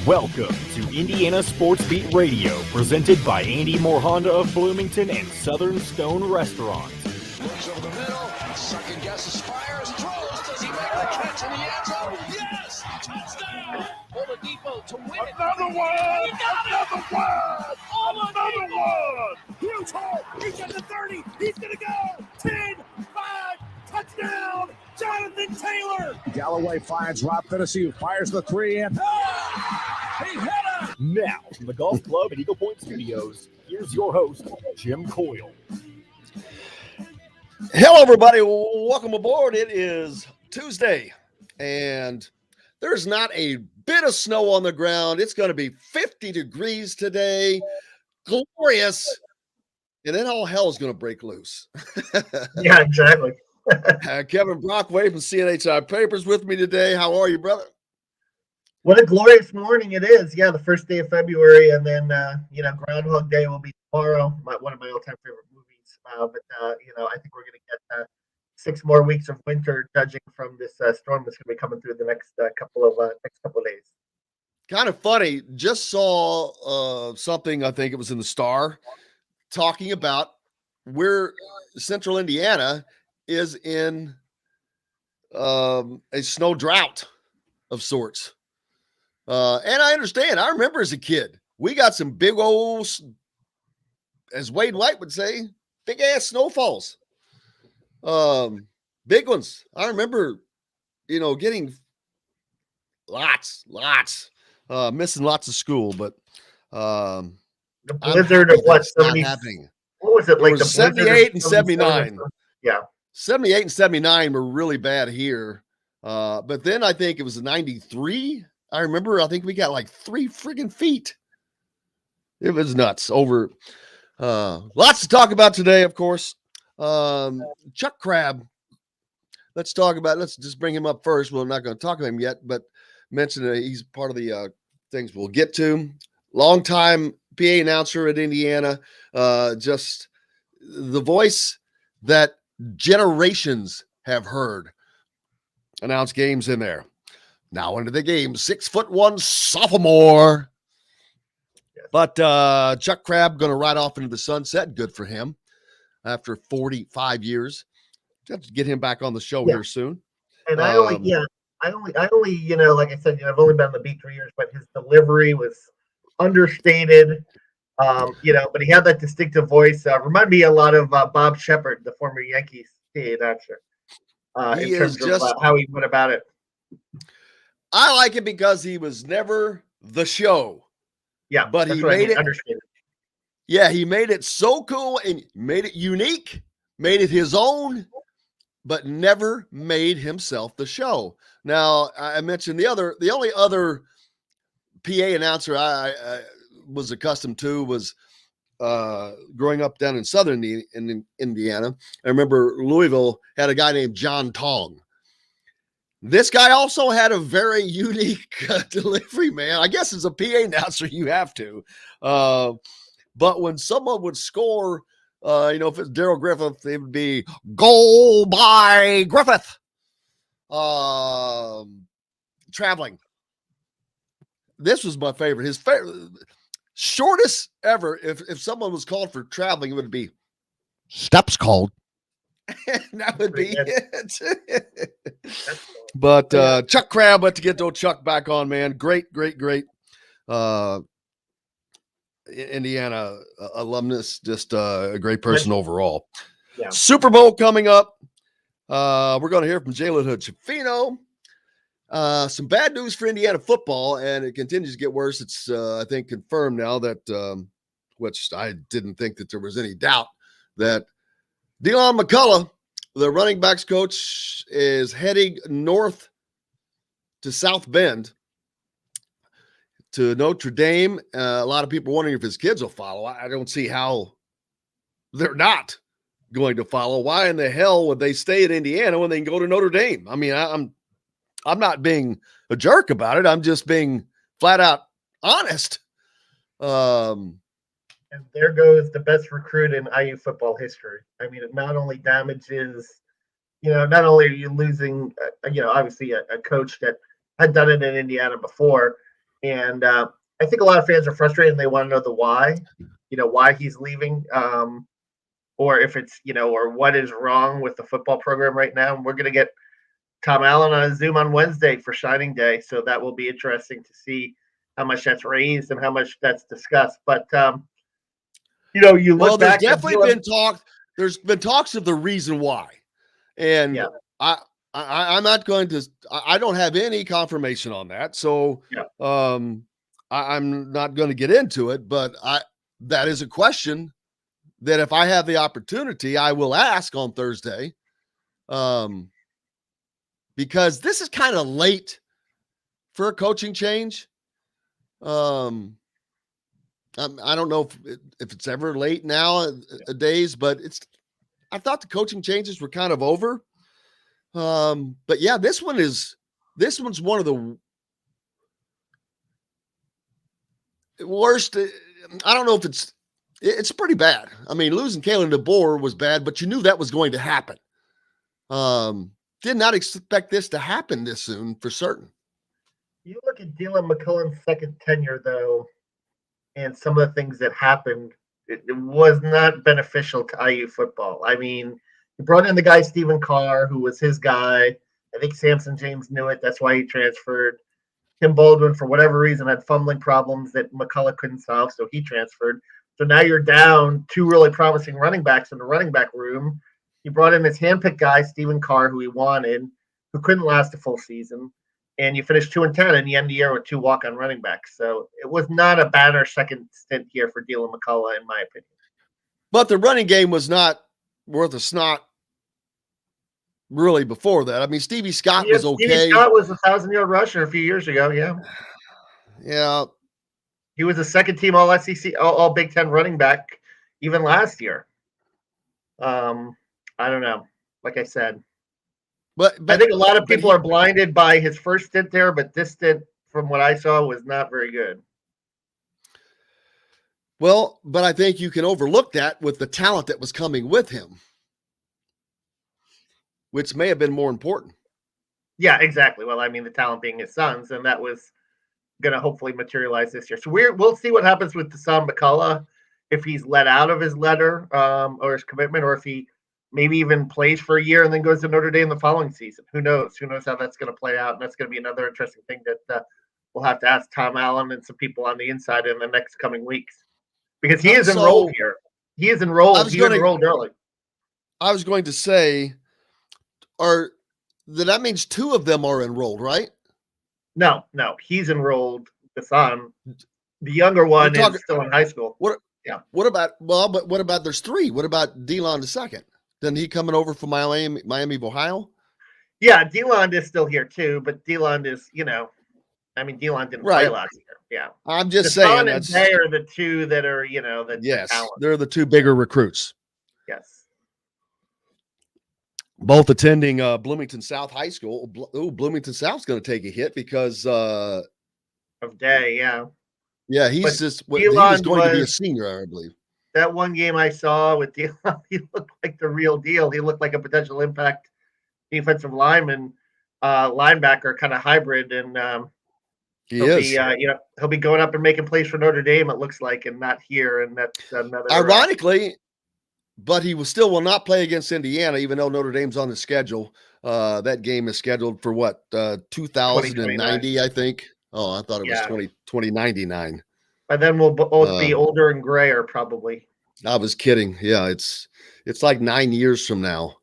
Welcome to Indiana Sports Beat Radio, presented by Andy Moore Honda of Bloomington and Southern Stone Restaurant. Looks over the middle, second guesses, fires, throws. Does he make the catch in the end zone? Yes! Touchdown! Oladipo to win it. Another one! Another one! Huge hole! He's at the 30. He's going to go. 10, 5, touchdown! Jonathan Taylor! Galloway finds Rob Finnessy, who fires the three, and He hit him! Now, from the Golf Club at Eagle Point Studios, here's your host, Jim Coyle. Hello, everybody. Welcome aboard. It is Tuesday, and there's not a bit of snow on the ground. It's going to be 50 degrees today. Glorious. And then all hell is going to break loose. Yeah, exactly. Kevin Brockway from CNHI Papers with me today. How are you, brother? What a glorious morning it is. Yeah, the first day of February, and then, Groundhog Day will be tomorrow. One of my all-time favorite movies. I think we're going to get 6 more weeks of winter, judging from this storm that's going to be coming through the next couple of days. Kind of funny. Just saw something, I think it was in the Star, talking about where central Indiana is in a snow drought of sorts. And I understand. I remember as a kid, we got some big old, as Wade White would say, big ass snowfalls. Big ones. I remember, getting lots, missing lots of school, but The blizzard of what? 70, what was it like? The 78 and 79. Yeah. 78 and 79 were really bad here. But then I think it was 93. I think we got like 3 friggin' feet. It was nuts. Over lots to talk about today, of course. Chuck Crabb. Let's just bring him up first. Well, I'm not going to talk about him yet, but mention that he's part of the things we'll get to. Longtime PA announcer at Indiana. Just the voice that generations have heard announce games in there. Now into the game, 6'1" sophomore. Yes. But Chuck Crabb going to ride off into the sunset. Good for him. After 45 years, have to get him back on the show here soon. And I only, like I said, I've only been on the beat 3 years, but his delivery was understated. But he had that distinctive voice. Reminded me a lot of Bob Shepard, the former Yankees PA announcer. In terms of how he went about it. I like it because he was never the show. Yeah, but he made it understated. Yeah, he made it so cool and made it unique, made it his own, but never made himself the show. Now, I mentioned the only other PA announcer I was accustomed to was growing up down in southern Indiana. I remember Louisville had a guy named John Tong. This guy also had a very unique delivery, man. I guess as a PA announcer, you have to. But when someone would score, if it's Darrell Griffith, it would be goal by Griffith. Traveling. This was my favorite. His favorite, shortest ever. If someone was called for traveling, it would be steps called. That would be it. But Chuck Crabb, let's get old Chuck back on, man. Great. Indiana alumnus, just a great person overall. Yeah. Super Bowl coming up. We're going to hear from Jalen Hood-Schifino. Some bad news for Indiana football, and it continues to get worse. It's, I think, confirmed now that, which I didn't think that there was any doubt, that Delon McCullough, the running backs coach, is heading north to South Bend to Notre Dame. A lot of people wondering if his kids will follow. I don't see how they're not going to follow. Why in the hell would they stay at Indiana when they can go to Notre Dame? I mean, I'm not being a jerk about it. I'm just being flat out honest. And there goes the best recruit in IU football history. I mean, it not only damages, not only are you losing, obviously a coach that had done it in Indiana before, And I think a lot of fans are frustrated and they want to know the why, why he's leaving, or if it's, or what is wrong with the football program right now. And we're going to get Tom Allen on a Zoom on Wednesday for signing day. So that will be interesting to see how much that's raised and how much that's discussed. But, you look back. There's definitely been talk. There's been talks of the reason why. And I'm not going to, I don't have any confirmation on that. So I'm not going to get into it, but that is a question that if I have the opportunity, I will ask on Thursday. Because this is kind of late for a coaching change. I don't know if it's ever late nowadays, but I thought the coaching changes were kind of over. But yeah, this one's one of the worst. I don't know if it's pretty bad. I mean, losing Kalen DeBoer was bad, but you knew that was going to happen. Did not expect this to happen this soon for certain. You look at Dylan McCullough's second tenure, though, and some of the things that happened, it was not beneficial to IU football. I mean, he brought in the guy Stephen Carr, who was his guy. I think Samson James knew it. That's why he transferred. Tim Baldwin, for whatever reason, had fumbling problems that McCullough couldn't solve, so he transferred. So now you're down two really promising running backs in the running back room. He brought in his handpicked guy, Stephen Carr, who he wanted, who couldn't last a full season. And you finished 2-10 and you end the year with 2 walk-on running backs. So it was not a banner second stint here for Dylan McCullough, in my opinion. But the running game was not worth a snot really before that. I mean, Stevie Scott was okay. Stevie Scott was a 1,000-yard rusher a few years ago, yeah. Yeah. He was a second-team All-SEC, all Big Ten running back even last year. I don't know. Like I said. But I think a lot of people are blinded by his first stint there, but this stint, from what I saw, was not very good. Well, but I think you can overlook that with the talent that was coming with him, which may have been more important. Yeah, exactly. Well, I mean, the talent being his sons, and that was going to hopefully materialize this year. So we'll see what happens with Deshaun McCullough, if he's let out of his letter or his commitment, or if he maybe even plays for a year and then goes to Notre Dame the following season. Who knows? Who knows how that's going to play out? And that's going to be another interesting thing that we'll have to ask Tom Allen and some people on the inside in the next coming weeks. Because he is enrolled here. He is enrolled. He enrolled early. I was going to say, that means 2 of them are enrolled, right? No. He's enrolled. The son. The younger one is still in high school. What about there's 3? What about Delon II? Then he coming over from Miami of Ohio? Yeah, Delon is still here too, but Delon is, Delon didn't play last year. Yeah. I'm just saying they are the 2 that are, yes, they're the 2 bigger recruits. Yes. Both attending Bloomington South High School. Bloomington South's going to take a hit because of Day, yeah. Yeah, he was going to be a senior, I believe. That one game I saw with Delon, he looked like the real deal. He looked like a potential impact defensive lineman, linebacker kind of hybrid, and he'll be going up and making plays for Notre Dame. It looks like, and not here. And that's another. Ironically, but he will not play against Indiana, even though Notre Dame's on the schedule. That game is scheduled for 2090, I think. Oh, I thought it was 2099. By then we'll both be older and grayer, probably. I was kidding. Yeah, it's like 9 years from now.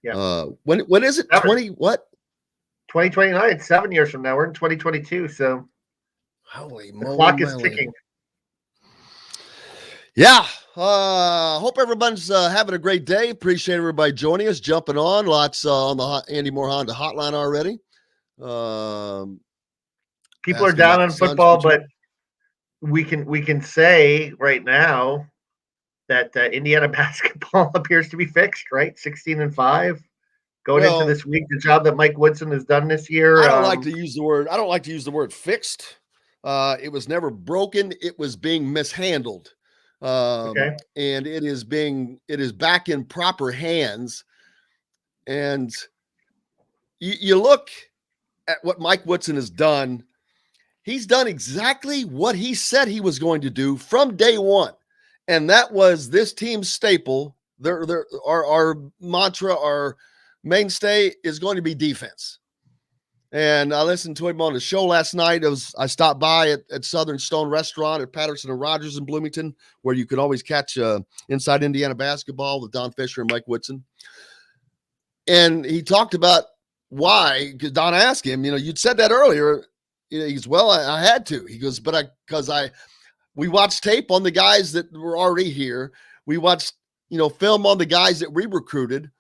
Yeah. When is it? 2029. It's 7 years from now. We're in 2022, so holy moly, the clock is ticking. Yeah. Hope everyone's having a great day. Appreciate everybody joining us, jumping on. Lots on the Andy Moore Honda hotline already. People are down on football, but we can say right now that Indiana basketball appears to be fixed, right? 16-5 going into this week. The job that Mike Woodson has done this year. I don't like to use the word fixed. It was never broken. It was being mishandled. And it is back in proper hands. And you look at what Mike Woodson has done. he's done exactly what he said he was going to do from day one. And that was this team's staple. Our mantra, our mainstay is going to be defense. And I listened to him on the show last night. I stopped by at Southern Stone Restaurant at Patterson and Rogers in Bloomington, where you could always catch Inside Indiana Basketball with Don Fisher and Mike Whitson. And he talked about why, because Don asked him, you'd said that earlier. He goes, well, I had to. He goes, we watched tape on the guys that were already here. We watched, film on the guys that we recruited.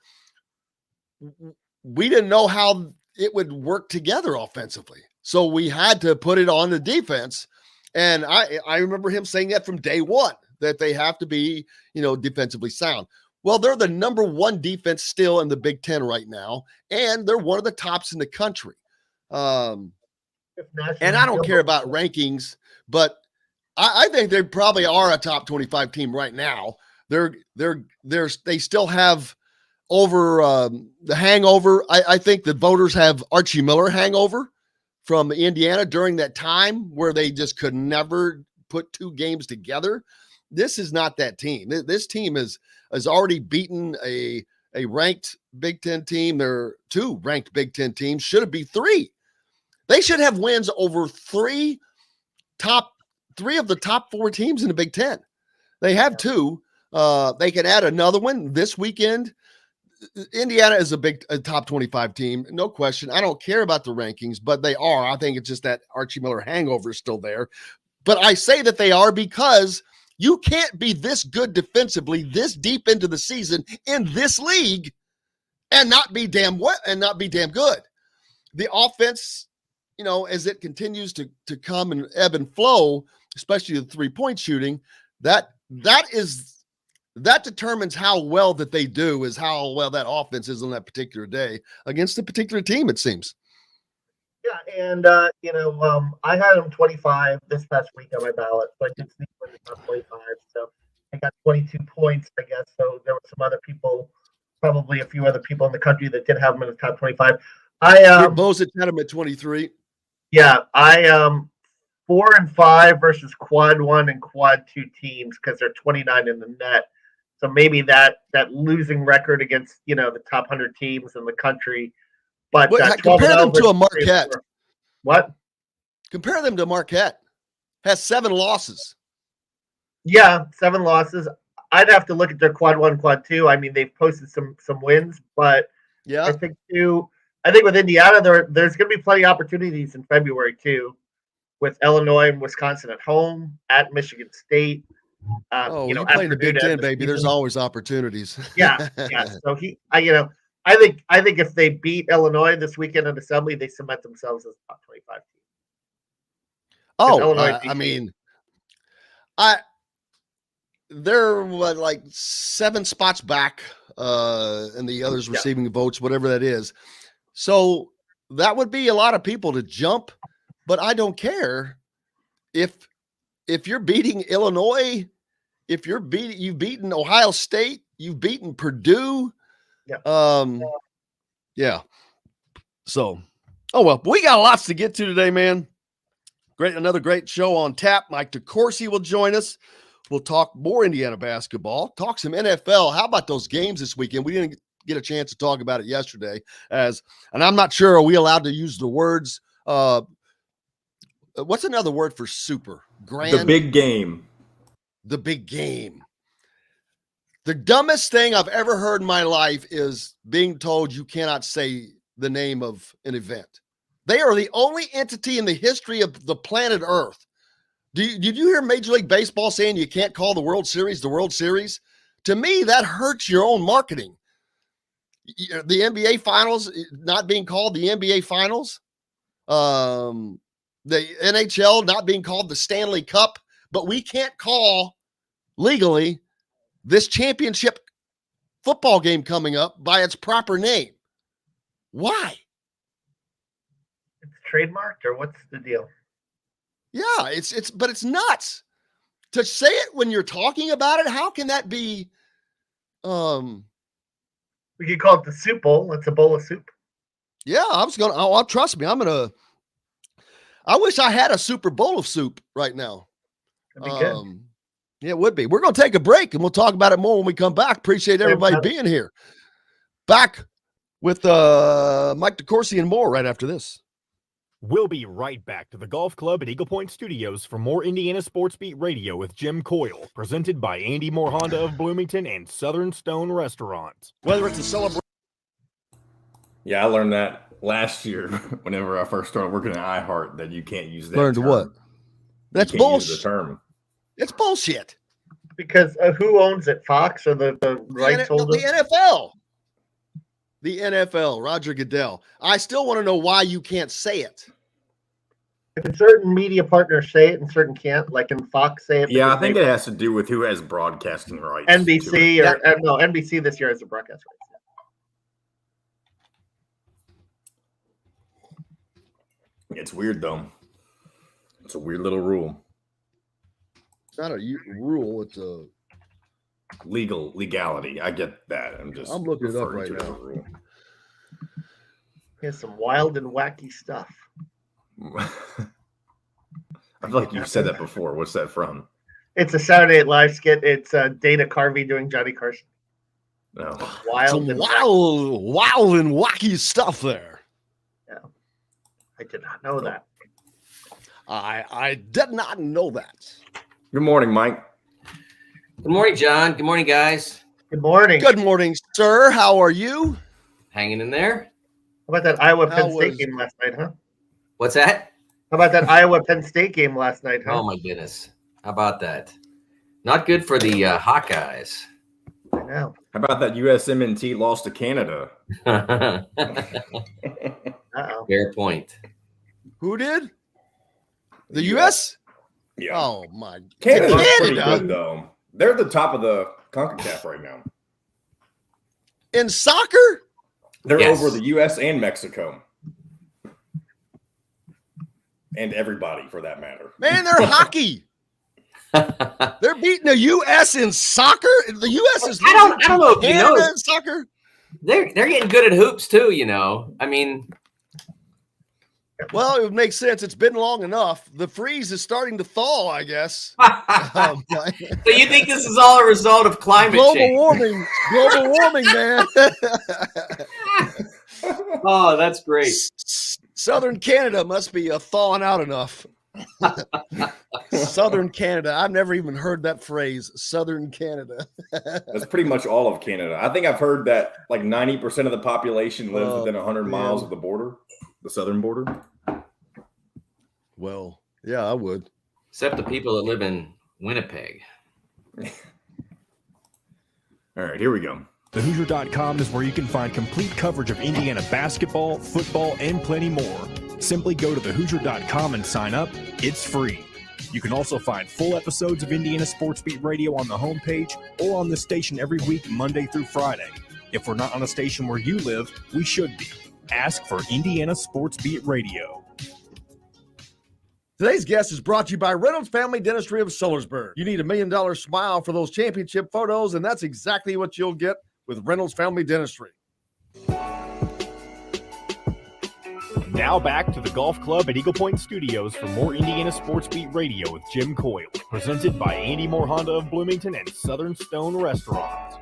We didn't know how it would work together offensively. So we had to put it on the defense. And I remember him saying that from day one, that they have to be, defensively sound. Well, they're the number one defense still in the Big Ten right now. And they're one of the tops in the country. And I don't care about rankings, but I think they probably are a top 25 team right now. They still have over the hangover. I think the voters have Archie Miller hangover from Indiana during that time where they just could never put two games together. This is not that team. This team has already beaten a ranked Big Ten team. There are two ranked Big Ten teams. Should it be three? They should have wins over three of the top four teams in the Big Ten. They have two. They can add another one this weekend. Indiana is a top 25 team, no question. I don't care about the rankings, but they are. I think it's just that Archie Miller hangover is still there. But I say that they are because you can't be this good defensively this deep into the season in this league and not be damn good. The offense, as it continues to come and ebb and flow, especially the 3-point shooting, that determines how well that they do, is how well that offense is on that particular day against a particular team, it seems. Yeah, and I had them 25 this past week on my ballot, so I did sneak in the top 25. So I got 22 points, I guess. So there were some other people, probably a few other people in the country that did have them in the top 25. Bose had them at 23. Yeah, I 4 and 5 versus quad 1 and quad 2 teams because they're 29 in the net. So maybe that losing record against the top 100 teams in the country, but compare them to a Marquette. What? Compare them to Marquette. Has 7 losses. Yeah, 7 losses. I'd have to look at their quad 1, quad 2. I mean, they've posted some wins, but yeah, I think with Indiana there's going to be plenty of opportunities in February too, with Illinois and Wisconsin at home, at Michigan State. You play in the Big Ten, baby. There's always opportunities. Yeah. So I think if they beat Illinois this weekend in Assembly, they cement themselves as top 25 team. They're like 7 spots back, and the others receiving the votes, whatever that is. So that would be a lot of people to jump, but I don't care if you're beating Illinois, you've beaten Ohio State, you've beaten Purdue. Yeah. So, we got lots to get to today, man. Another great show on tap. Mike DeCourcy will join us. We'll talk more Indiana basketball, talk some NFL. How about those games this weekend? We didn't get a chance to talk about it yesterday, and I'm not sure, are we allowed to use the words, what's another word for super? Grand? The big game. The big game. The dumbest thing I've ever heard in my life is being told you cannot say the name of an event. They are the only entity in the history of the planet Earth. Did you hear Major League Baseball saying you can't call the World Series the World Series? To me, that hurts your own marketing. The NBA Finals not being called the NBA Finals. The NHL not being called the Stanley Cup. But we can't call legally this championship football game coming up by its proper name. Why? It's trademarked, or what's the deal? Yeah, but it's nuts to say it when you're talking about it. How can that be? We could call it the soup bowl. It's a bowl of soup. Yeah, trust me. I wish I had a Super Bowl of soup right now. That'd be good. Yeah, it would be. We're going to take a break, and we'll talk about it more when we come back. Appreciate everybody being here. Back with Mike DeCourcy and more right after this. We'll be right back to the Golf Club at Eagle Point Studios for more Indiana Sports Beat Radio with Jim Coyle, presented by Andy Moore Honda of Bloomington and Southern Stone Restaurant. Whether it's a celebration. Yeah, I learned that last year whenever I first started working at iHeart that you can't use that Learned term. what? That's bullshit. The term. It's bullshit. Because who owns it? Fox or the rights holder? The NFL. The NFL, Roger Goodell. I still want to know why you can't say it. If certain media partners say it and certain can't, like in Fox say it. Yeah, I think it has to do with who has broadcasting rights. NBC no, NBC this year has the broadcast rights. It's weird though. It's a weird little rule. It's not a rule. It's a legality. I get that. I'm looking it up right now. Here's some wild and wacky stuff. I feel like you've said that before. What's that from? It's a Saturday Night Live skit. It's Dana Carvey doing Johnny Carson. No. Wild and wacky stuff there. Yeah. I did not know that. I did not know that. Good morning, Mike. Good morning, John. Good morning, guys. Good morning. Good morning, sir. How are you? Hanging in there. How about that Iowa-Penn State game last night, huh? What's that? How about that Iowa-Penn State game last night, huh? Oh, my goodness. How about that? Not good for the Hawkeyes. I know. How about that USMNT lost to Canada? Uh-oh. Fair point. Who did? The U.S.? Yeah. Oh, my. Canada's pretty good, though. They're at the top of the CONCACAF right now. In soccer? They're over the U.S. and Mexico. And everybody, for that matter. Man, they're hockey. They're beating the U.S. in soccer? The U.S. is I don't know if Canada you know. in soccer? They're getting good at hoops, too, you know. I mean. Well, it would make sense. It's been long enough. The freeze is starting to thaw, I guess. So you think this is all a result of climate change? Global warming, man. Oh, that's great. Southern Canada must be thawing out enough. Southern Canada. I've never even heard that phrase, Southern Canada. That's pretty much all of Canada. I think I've heard that like 90% of the population lives within 100 miles of the border, the southern border. Well, yeah, I would. Except the people that live in Winnipeg. All right, here we go. TheHoosier.com is where you can find complete coverage of Indiana basketball, football, and plenty more. Simply go to TheHoosier.com and sign up. It's free. You can also find full episodes of Indiana Sports Beat Radio on the homepage or on the station every week, Monday through Friday. If we're not on a station where you live, we should be. Ask for Indiana Sports Beat Radio. Today's guest is brought to you by Reynolds Family Dentistry of Sellersburg. You need $1 million smile for those championship photos, and that's exactly what you'll get with Reynolds Family Dentistry. Now back to the Golf Club at Eagle Point Studios for more Indiana Sports Beat Radio with Jim Coyle, presented by Andy Moore Honda of Bloomington and Southern Stone Restaurant.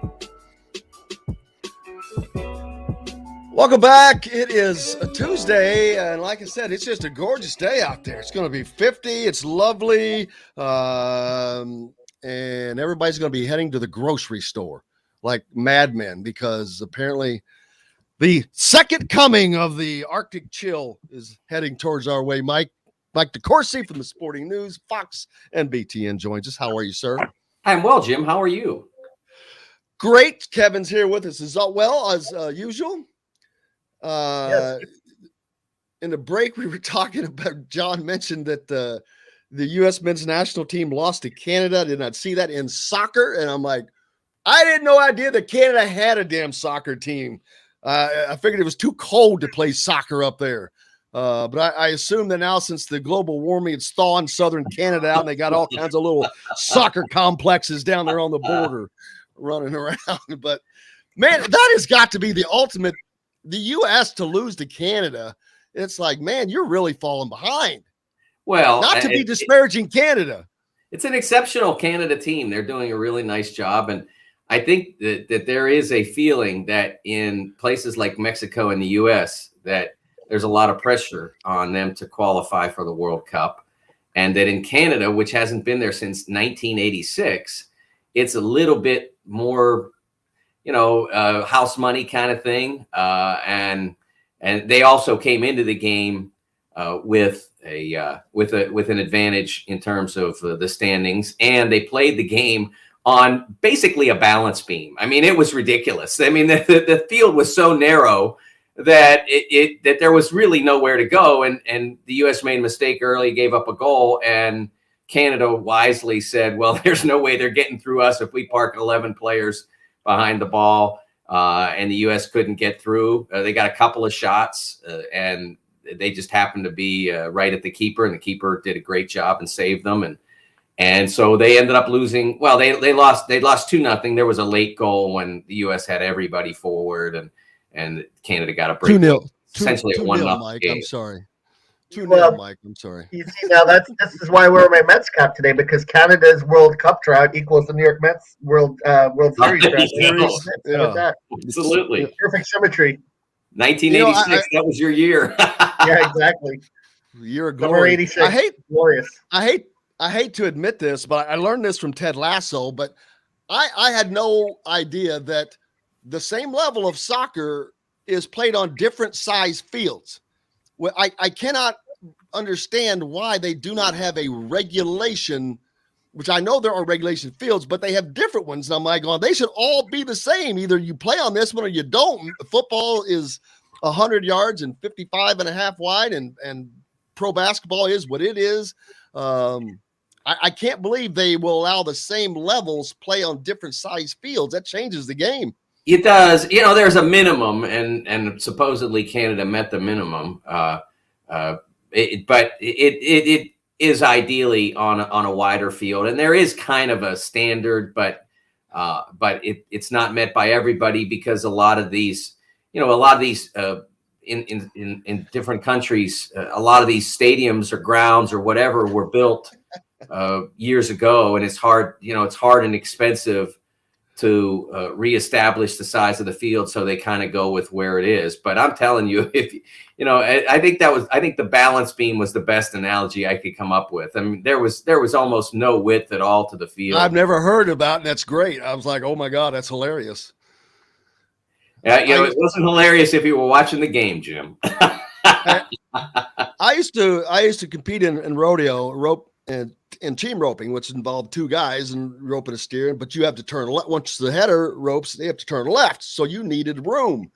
Welcome back. It is a Tuesday, and like I said, it's just a gorgeous day out there. It's going to be 50. It's lovely, and everybody's going to be heading to the grocery store like madmen because apparently the second coming of the Arctic chill is heading towards our way. Mike DeCourcy from the Sporting News, Fox, and BTN joins us. How are you, sir? I'm well, Jim. How are you? Great. Kevin's here with us as well as usual. Yes. In the break, we were talking about, John mentioned that the U.S. men's national team lost to Canada. I did not see that in soccer. And I'm like, I didn't know idea that Canada had a damn soccer team. I figured it was too cold to play soccer up there. But I assume that now, since the global warming, it's thawing southern Canada out, and they got all kinds of little soccer complexes down there on the border running around. But, man, that has got to be the ultimate. The U.S. to lose to Canada, it's like, man, you're really falling behind. Well, not to be disparaging Canada. It's an exceptional Canada team. They're doing a really nice job. And I think that there is a feeling that in places like Mexico and the U.S., that there's a lot of pressure on them to qualify for the World Cup. And that in Canada, which hasn't been there since 1986, it's a little bit more, house money kind of thing. And they also came into the game with an advantage in terms of the standings, and they played the game on basically a balance beam. I mean, it was ridiculous. I mean, the field was so narrow that that there was really nowhere to go, and the U.S. made a mistake early, gave up a goal, and Canada wisely said, well, there's no way they're getting through us if we park 11 players behind the ball, and the U.S. couldn't get through. They got a couple of shots, and they just happened to be right at the keeper, and the keeper did a great job and saved them. And so they ended up losing. Well, they lost 2-0. There was a late goal when the U.S. had everybody forward, and Canada got a break. 2-0. Essentially a 1-0 Mike. game. I'm sorry. 2-0, Mike. I'm sorry. You see, now this is why we're my Mets cap today, because Canada's World Cup drought equals the New York Mets World Series drought. Yeah. Absolutely. Perfect symmetry. 1986. That was your year. Yeah, exactly. Year of Summer glory. 86. Glorious. I hate to admit this, but I learned this from Ted Lasso, but I had no idea that the same level of soccer is played on different size fields. Well, I cannot understand why they do not have a regulation, which I know there are regulation fields, but they have different ones. And I'm like, they should all be the same. Either you play on this one or you don't. Football is 100 yards and 55 and a half wide, and pro basketball is what it is. I can't believe they will allow the same levels play on different size fields. That changes the game. It does. There's a minimum, and supposedly Canada met the minimum. But it is ideally on a wider field, and there is kind of a standard, but it's not met by everybody, because a lot of these in different countries, a lot of these stadiums or grounds or whatever were built years ago, and it's hard and expensive to reestablish the size of the field, so they kind of go with where it is. But I'm telling you, I think the balance beam was the best analogy I could come up with. I mean, there was almost no width at all to the field. I've never heard about, and that's great. I was like, oh my God, that's hilarious. It wasn't hilarious if you were watching the game, Jim. I used to compete in rodeo, rope, and team roping, which involved two guys and roping a steer, but you have to turn left. Once the header ropes, they have to turn left. So you needed room,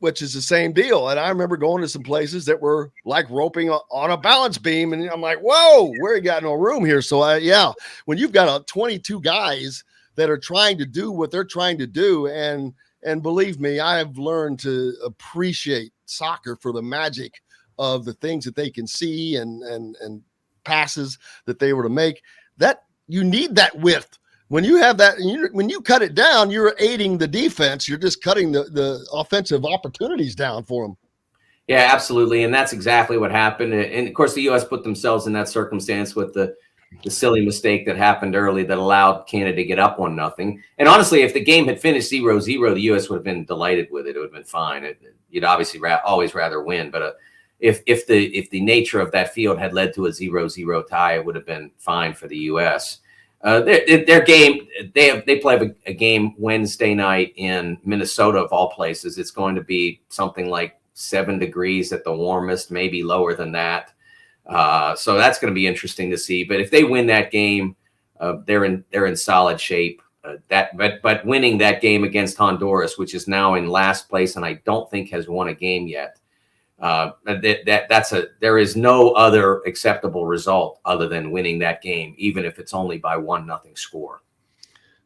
which is the same deal. And I remember going to some places that were like roping on a balance beam. And I'm like, whoa, we got no room here. So when you've got 22 guys that are trying to do what they're trying to do. And believe me, I have learned to appreciate soccer for the magic of the things that they can see and passes that they were to make. That you need that width. When you have that, when you cut it down, you're aiding the defense. You're just cutting the offensive opportunities down for them. Yeah, absolutely. And that's exactly what happened. And of course, the U.S. put themselves in that circumstance with the silly mistake that happened early that allowed Canada to get up 1-0. And honestly, if the game had finished 0-0, the U.S. would have been delighted with it. It would have been fine. You'd obviously always rather win, but if the nature of that field had led to a 0-0 tie, it would have been fine for the U.S. Their game, they play a game Wednesday night in Minnesota, of all places. It's going to be something like 7 degrees at the warmest, maybe lower than that. So that's going to be interesting to see. But if they win that game, they're in solid shape. But winning that game against Honduras, which is now in last place, and I don't think has won a game yet. There is no other acceptable result other than winning that game, even if it's only by 1-0 score.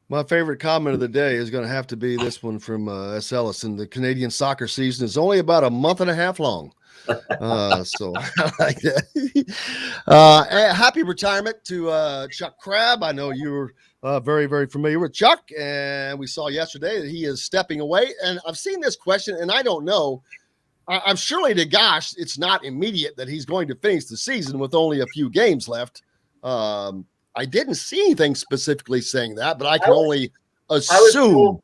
My favorite comment of the day is going to have to be this one from S. Ellison. The Canadian soccer season is only about a month and a half long. So I like that. Happy retirement to Chuck Crabb. I know you were very, very familiar with Chuck, and we saw yesterday that he is stepping away. And I've seen this question, and I don't know. I'm surely to gosh, it's not immediate that he's going to finish the season with only a few games left. I didn't see anything specifically saying that, but I can only assume.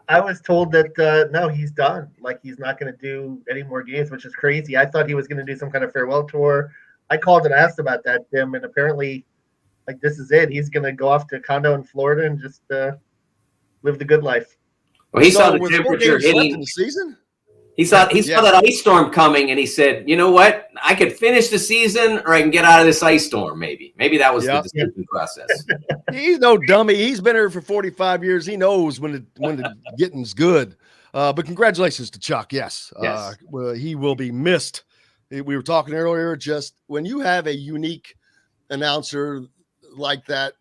I was told that no, he's done. Like he's not going to do any more games, which is crazy. I thought he was going to do some kind of farewell tour. I called and asked about that, Tim, and apparently, like this is it. He's going to go off to a condo in Florida and just live the good life. Well, he saw the temperature hitting in the season. He saw that ice storm coming, and he said, "You know what? I could finish the season, or I can get out of this ice storm. Maybe that was the decision process." He's no dummy. He's been here for 45 years. He knows when the getting's good. But congratulations to Chuck. Yes. He will be missed. We were talking earlier. Just when you have a unique announcer like that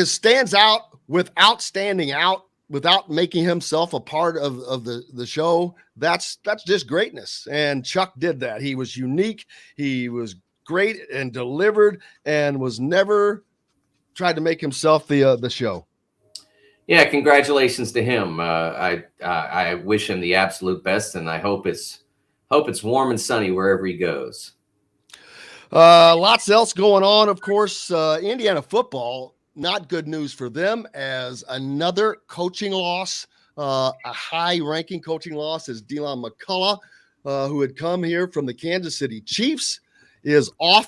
stands out without standing out, without making himself a part of the show, that's just greatness. And Chuck did that. He was unique. He was great and delivered, and was never tried to make himself the show. Yeah, congratulations to him. I wish him the absolute best, and I hope it's warm and sunny wherever he goes. Lots else going on, of course. Indiana football. Not good news for them, as another coaching loss, a high-ranking coaching loss, as Delon McCullough, who had come here from the Kansas City Chiefs, is off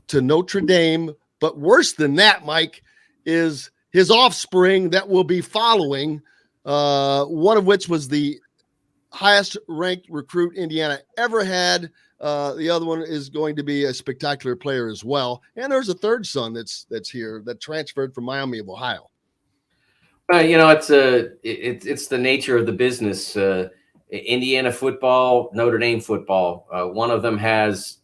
to Notre Dame. But worse than that, Mike, is his offspring that will be following, one of which was the highest-ranked recruit Indiana ever had. The other one is going to be a spectacular player as well. And there's a third son that's here that transferred from Miami of Ohio. It's the nature of the business. Indiana football, Notre Dame football. One of them has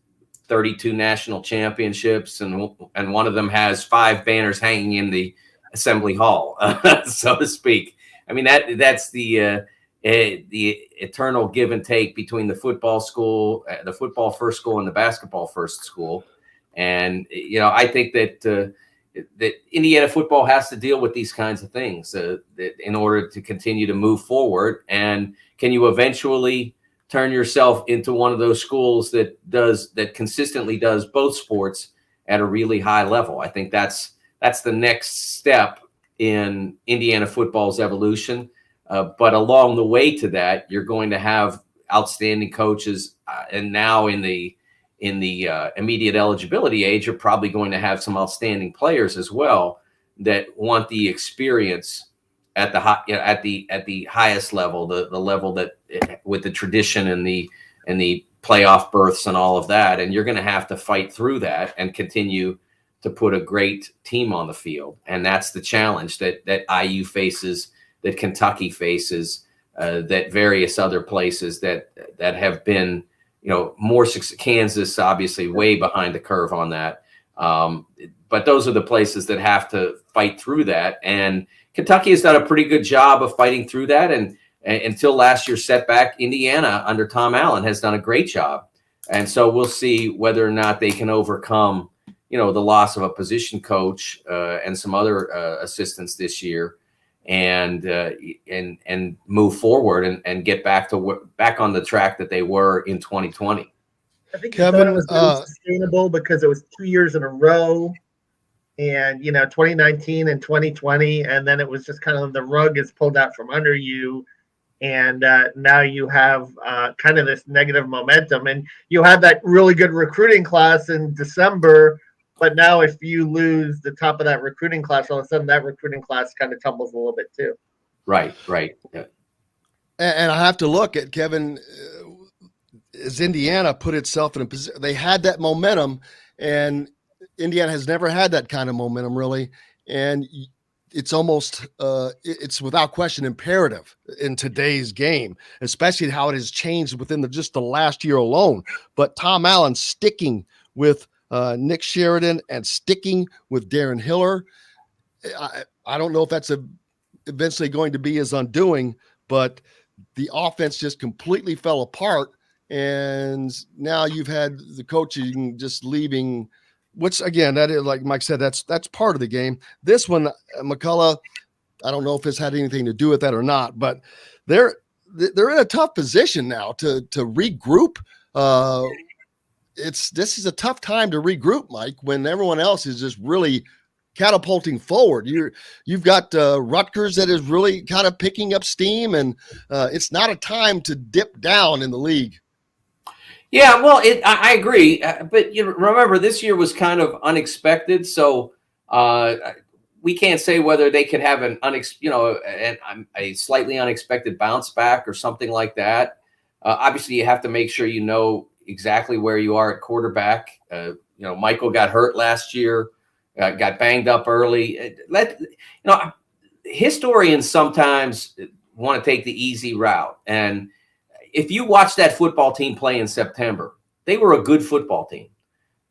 32 national championships, and one of them has 5 banners hanging in the assembly hall, so to speak. I mean, that's the eternal give and take between the football school, the football first school, and the basketball first school. And, I think that Indiana football has to deal with these kinds of things that in order to continue to move forward. And can you eventually turn yourself into one of those schools that consistently does both sports at a really high level? I think that's the next step in Indiana football's evolution. But along the way to that, you're going to have outstanding coaches, and now in the immediate eligibility age, you're probably going to have some outstanding players as well that want the experience at the highest level, the level that with the tradition and the playoff berths and all of that. And you're going to have to fight through that and continue to put a great team on the field. And that's the challenge that IU faces, that Kentucky faces, that various other places that have been, more success. Kansas, obviously, way behind the curve on that. But those are the places that have to fight through that. And Kentucky has done a pretty good job of fighting through that. And until last year's setback, Indiana under Tom Allen has done a great job. And so we'll see whether or not they can overcome, the loss of a position coach and some other assistants this year, and move forward and get back on the track that they were in 2020. I think Kevin, it was sustainable because it was 2 years in a row, and 2019 and 2020, and then it was just kind of the rug is pulled out from under you, and now you have kind of this negative momentum, and you had that really good recruiting class in December. But now if you lose the top of that recruiting class, all of a sudden that recruiting class kind of tumbles a little bit too. Right. Yeah. And I have to look at Kevin, as Indiana put itself in a position, they had that momentum, and Indiana has never had that kind of momentum really. And it's almost, it's without question imperative in today's game, especially how it has changed within just the last year alone. But Tom Allen sticking with Nick Sheridan and sticking with Darren Hiller. I don't know if that's eventually going to be his undoing, but the offense just completely fell apart. And now you've had the coaching just leaving, which again, that is, like Mike said, that's part of the game. This one, McCullough, I don't know if it's had anything to do with that or not, but they're in a tough position now to regroup. This is a tough time to regroup, Mike, when everyone else is just really catapulting forward. You've got Rutgers that is really kind of picking up steam, and it's not a time to dip down in the league. Yeah, well, I agree, but remember this year was kind of unexpected, so we can't say whether they could have a slightly unexpected bounce back or something like that. Obviously, you have to make sure you know exactly where you are at quarterback. Michael got hurt last year. Got banged up early. Historians sometimes want to take the easy route. And if you watch that football team play in September, they were a good football team.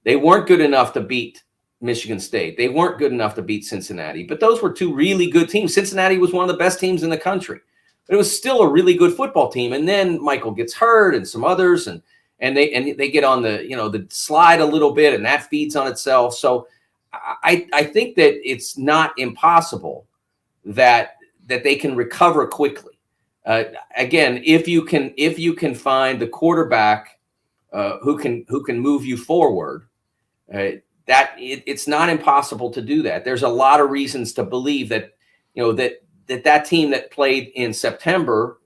They weren't good enough to beat Michigan State. They weren't good enough to beat Cincinnati. But those were two really good teams. Cincinnati was one of the best teams in the country. But it was still a really good football team. And then Michael gets hurt and some others, and they get on the slide a little bit, and that feeds on itself. So I think that it's not impossible that they can recover quickly. Again, if you can find the quarterback who can move you forward, it's not impossible to do that. There's a lot of reasons to believe that that team that played in September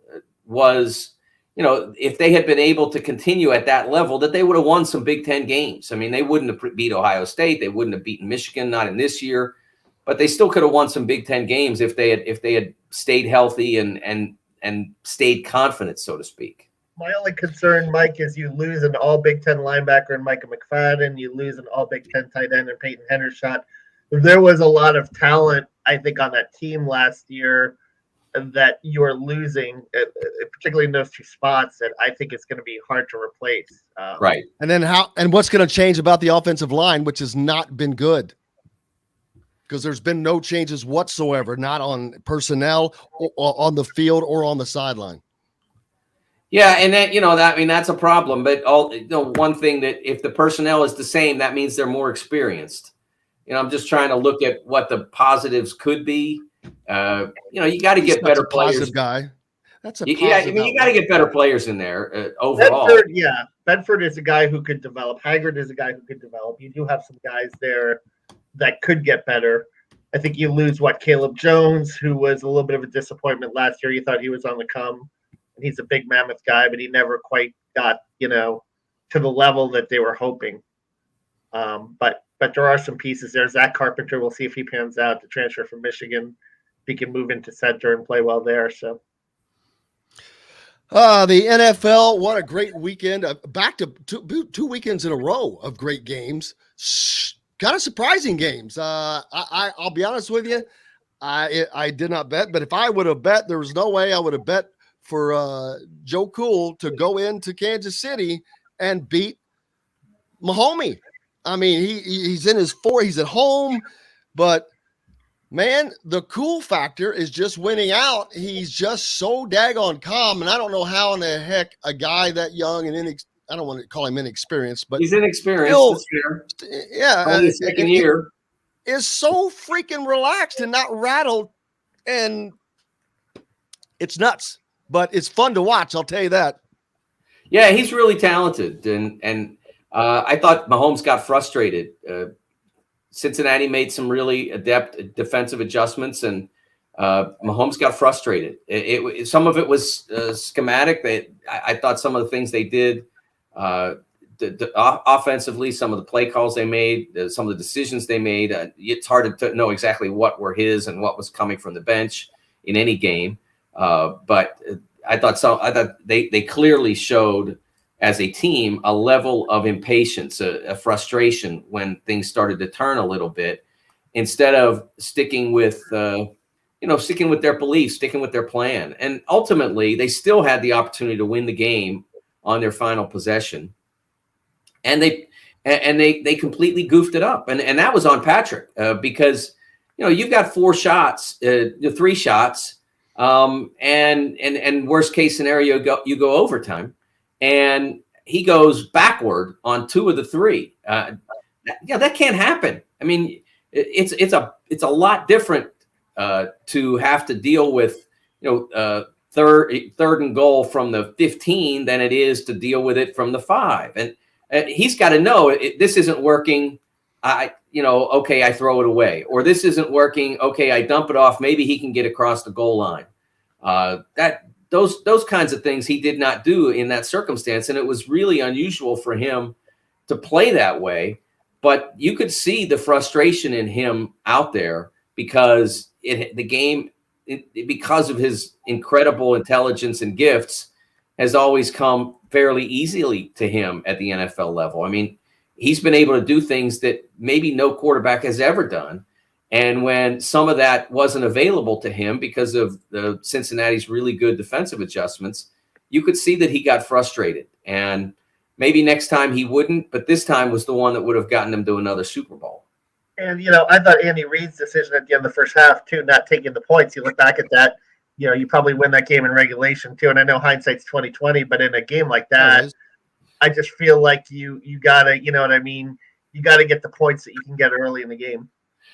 was, if they had been able to continue at that level, that they would have won some Big Ten games. I mean, they wouldn't have beat Ohio State. They wouldn't have beaten Michigan, not in this year, but they still could have won some Big Ten games if they had stayed healthy and stayed confident, so to speak. My only concern, Mike, is you lose an all Big Ten linebacker in Micah McFadden. You lose an all Big Ten tight end in Peyton Hendershot. There was a lot of talent, I think, on that team last year that you're losing, particularly in those two spots, that I think it's going to be hard to replace. Right. And then what's going to change about the offensive line, which has not been good? Because there's been no changes whatsoever, not on personnel or on the field or on the sideline. Yeah, and that's a problem. But one thing that if the personnel is the same, that means they're more experienced. I'm just trying to look at what the positives could be. You got to get better players. Positive guy. That's a positive. Yeah. I mean, you got to get better players in there overall. Bedford is a guy who could develop. Haggard is a guy who could develop. You do have some guys there that could get better. I think you lose Caleb Jones, who was a little bit of a disappointment last year. You thought he was on the come, and he's a big mammoth guy, but he never quite got to the level that they were hoping. But there are some pieces there. Zach Carpenter, we'll see if he pans out to transfer from Michigan. He can move into center and play well there. So, the NFL, what a great weekend! Back to two weekends in a row of great games. Kind of surprising games. I'll be honest with you, I did not bet, but if I would have bet, there was no way I would have bet for Joe Cool to go into Kansas City and beat Mahomie. I mean, he's in his he's at home, but man, the cool factor is just winning out. He's just so daggone calm, and I don't know how in the heck a guy that young and I don't want to call him inexperienced, but he's inexperienced. Yeah, only second year is so freaking relaxed and not rattled, and it's nuts. But it's fun to watch. I'll tell you that. Yeah, he's really talented, and I thought Mahomes got frustrated. Cincinnati made some really adept defensive adjustments, and Mahomes got frustrated. Some of it was schematic. I thought some of the things they did offensively, some of the play calls they made, some of the decisions they made, it's hard to know exactly what were his and what was coming from the bench in any game. But I thought they clearly showed as a team a level of impatience, a frustration when things started to turn a little bit, instead of sticking with their beliefs, sticking with their plan. And ultimately, they still had the opportunity to win the game on their final possession, and they completely goofed it up. And that was on Patrick, because you've got 3 shots, and worst case scenario, you go overtime. And he goes backward on 2 of the 3. That can't happen. I mean, it's a lot different to have to deal with 3 third and goal from the 15 than it is to deal with it from the 5. And he's got to know this isn't working. Okay, I throw it away, or this isn't working. Okay, I dump it off. Maybe he can get across the goal line. Those kinds of things he did not do in that circumstance, and it was really unusual for him to play that way. But you could see the frustration in him out there because because of his incredible intelligence and gifts, has always come fairly easily to him at the NFL level. I mean, he's been able to do things that maybe no quarterback has ever done. And when some of that wasn't available to him because of the Cincinnati's really good defensive adjustments, you could see that he got frustrated. And maybe next time he wouldn't, but this time was the one that would have gotten him to another Super Bowl. And, I thought Andy Reid's decision at the end of the first half, too, not taking the points, you look back at that, you probably win that game in regulation, too. And I know hindsight's 20/20, but in a game like that, I just feel like you got to, you know what I mean? You got to get the points that you can get early in the game.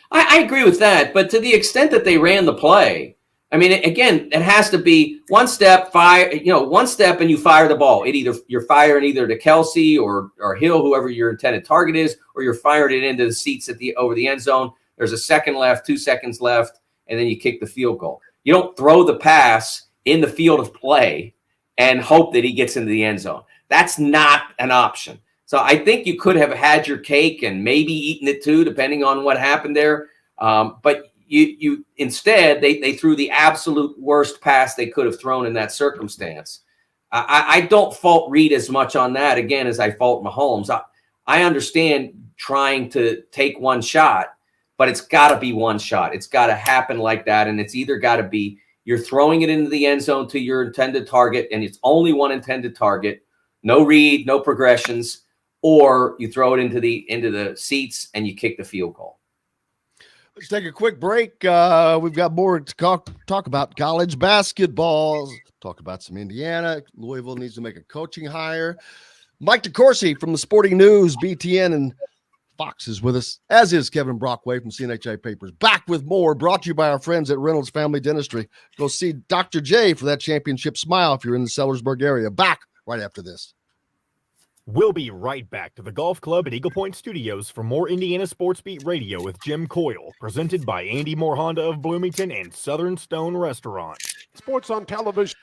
I agree with that, but to the extent that they ran the play, I mean, again, it has to be one step, one step, and you fire the ball. You're firing either to Kelsey or Hill, whoever your intended target is, or you're firing it into the seats over the end zone. There's a second left, 2 seconds left, and then you kick the field goal. You don't throw the pass in the field of play and hope that he gets into the end zone. That's not an option. So I think you could have had your cake and maybe eaten it too, depending on what happened there. But you instead, they threw the absolute worst pass they could have thrown in that circumstance. I don't fault Reid as much on that, again, as I fault Mahomes. I understand trying to take one shot, but it's got to be one shot. It's got to happen like that, and it's either got to be you're throwing it into the end zone to your intended target, and it's only one intended target, no read, no progressions, or you throw it into the seats and you kick the field goal. Let's take a quick break. We've got more to talk about college basketball. Talk about some Indiana. Louisville needs to make a coaching hire. Mike DeCourcy from the Sporting News, BTN, and Fox is with us, as is Kevin Brockway from CNHI Papers. Back with more, brought to you by our friends at Reynolds Family Dentistry. Go see Dr. J for that championship smile if you're in the Sellersburg area. Back right after this. We'll be right back to the Golf Club at Eagle Point Studios for more Indiana Sports Beat Radio with Jim Coyle, presented by Andy Moore Honda of Bloomington and Southern Stone Restaurant. Sports on television.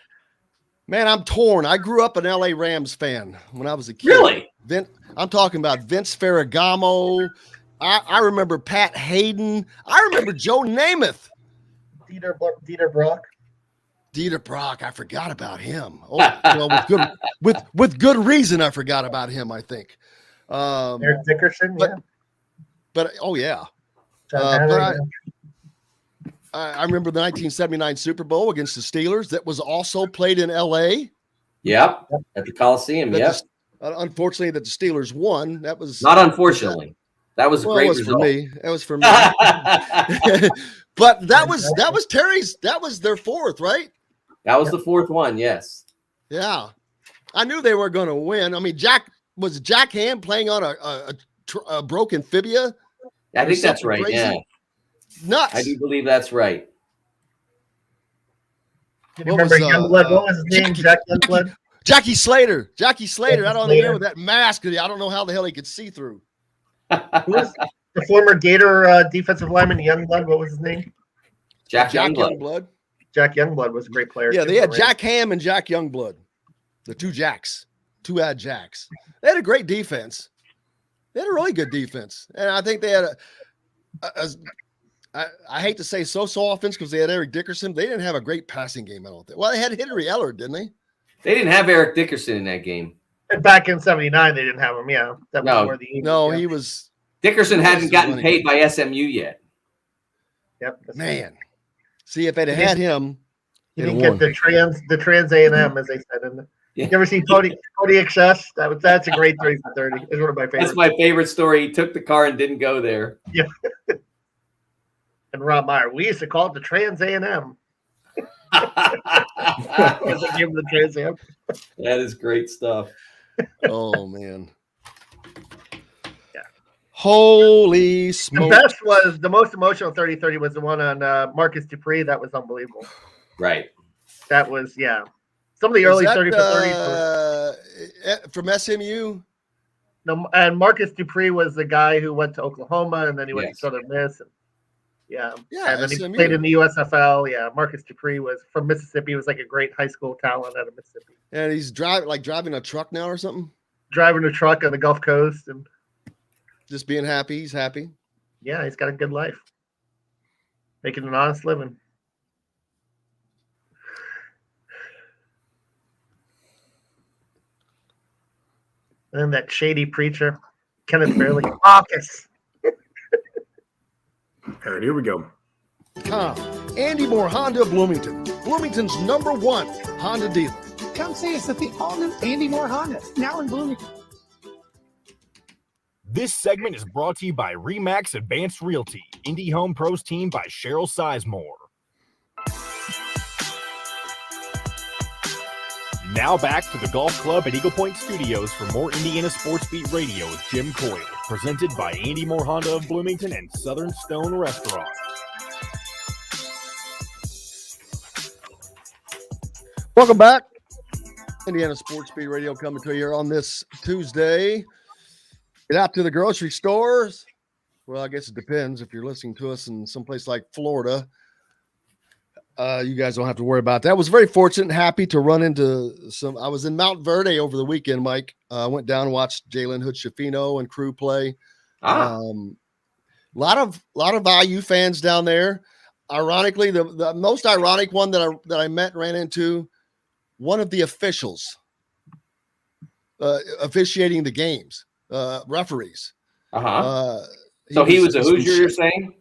Man, I'm torn. I grew up an LA Rams fan when I was a kid. Really? I'm talking about Vince Ferragamo. I remember Pat Hayden. I remember Joe Namath. Dieter Brock. Dieter Brock, I forgot about him. With good reason, I forgot about him. I think. Eric Dickerson, But oh yeah. I remember the 1979 Super Bowl against the Steelers. That was also played in L.A. Yep, at the Coliseum. Yep. Unfortunately, that the Steelers won. That was not unfortunately. That was a great result. For me. That was for me. But that was Terry's. That was their fourth, right? That was the fourth one, yes. Yeah. I knew they were going to win. I mean, Jack Ham playing on a broken fibia? I think that's right, crazy? Yeah. Nuts. I do believe that's right. Do you remember Youngblood? What was his name? Jack Youngblood? Jackie Slater. I don't know with that mask. I don't know how the hell he could see through. Who was the former Gator defensive lineman, Youngblood? What was his name? Jack Youngblood. Jack Youngblood was a great player. Yeah, they had Jack Ham and Jack Youngblood. The two Jacks. Two-ad Jacks. They had a great defense. They had a really good defense. And I think they had I hate to say so-so offense because they had Eric Dickerson. They didn't have a great passing game, I don't think. Well, they had Henry Eller, didn't they? They didn't have Eric Dickerson in that game. And back in '79, they didn't have him. Yeah, that was more the Eagles, no, he was. Dickerson hadn't gotten paid by SMU yet. Yep. Man, see if they'd have had him. He didn't get the trans A&M, as they said. You ever seen Cody Excess? That's a great 30 for 30. It's one of my favorites. That's my favorite story. He took the car and didn't go there. Yeah. And Rob Meyer, we used to call it the trans A&M. Because they gave him the trans A&M. That is great stuff. Oh man. Yeah. Holy smoke. The most emotional 30-30 was the one on Marcus Dupree. That was unbelievable. Right. That was some of the early 30 for 30s from SMU. No, and Marcus Dupree was the guy who went to Oklahoma, and then he went to Yes. Southern Miss. And, and then SMU. he played in the USFL. Yeah, Marcus Dupree was from Mississippi. He was like a great high school talent out of Mississippi. And he's driving a truck now or something? Driving a truck on the Gulf Coast and just being happy. He's happy. Yeah, he's got a good life. Making an honest living. And then that shady preacher, Kenneth Fairley. Marcus. All right, here we go. Andy Moore Honda of Bloomington. Bloomington's #1 Honda dealer. Come see us at the all-new Andy Moore Honda, now in Bloomington. This segment is brought to you by Remax Advanced Realty, Indie Home Pros team by Cheryl Sizemore. Now back to the Golf Club at Eagle Point Studios for more Indiana Sports Beat Radio with Jim Coyle, presented by Andy Moore Honda of Bloomington and Southern Stone Restaurant. Welcome back. Indiana Sports Beat Radio coming to you here on this Tuesday. Get out to the grocery stores. Well, I guess it depends. If you're listening to us in someplace like Florida, you guys don't have to worry about that. I was very fortunate and happy to run into I was in Mount Verde over the weekend, Mike. I went down and watched Jalen Hood-Schifino and crew play. A lot of IU fans down there. Ironically, the most ironic one that I met and ran into, one of the officials officiating the games. Referees. So he was a Hoosier, you're saying?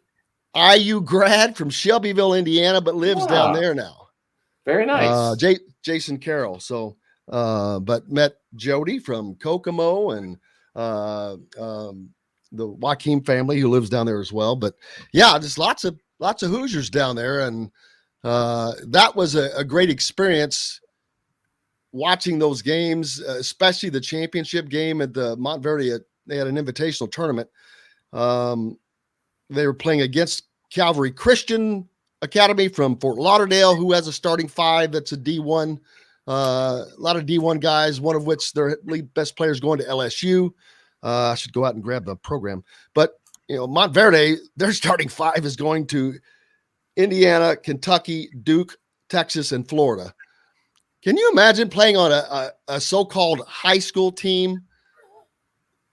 IU grad from Shelbyville, Indiana, but lives down there now. Very nice. Jason Carroll. So, but met Jody from Kokomo and the Joaquin family who lives down there as well. But yeah, just lots of Hoosiers down there, and that was a great experience. Watching those games, especially the championship game at the Montverde, they had an invitational tournament. They were playing against Calvary Christian Academy from Fort Lauderdale, who has a starting five that's a D1. A lot of D1 guys, one of which their best players going to LSU. I should go out and grab the program. But, Montverde, their starting five is going to Indiana, Kentucky, Duke, Texas, and Florida. Can you imagine playing on a so-called high school team?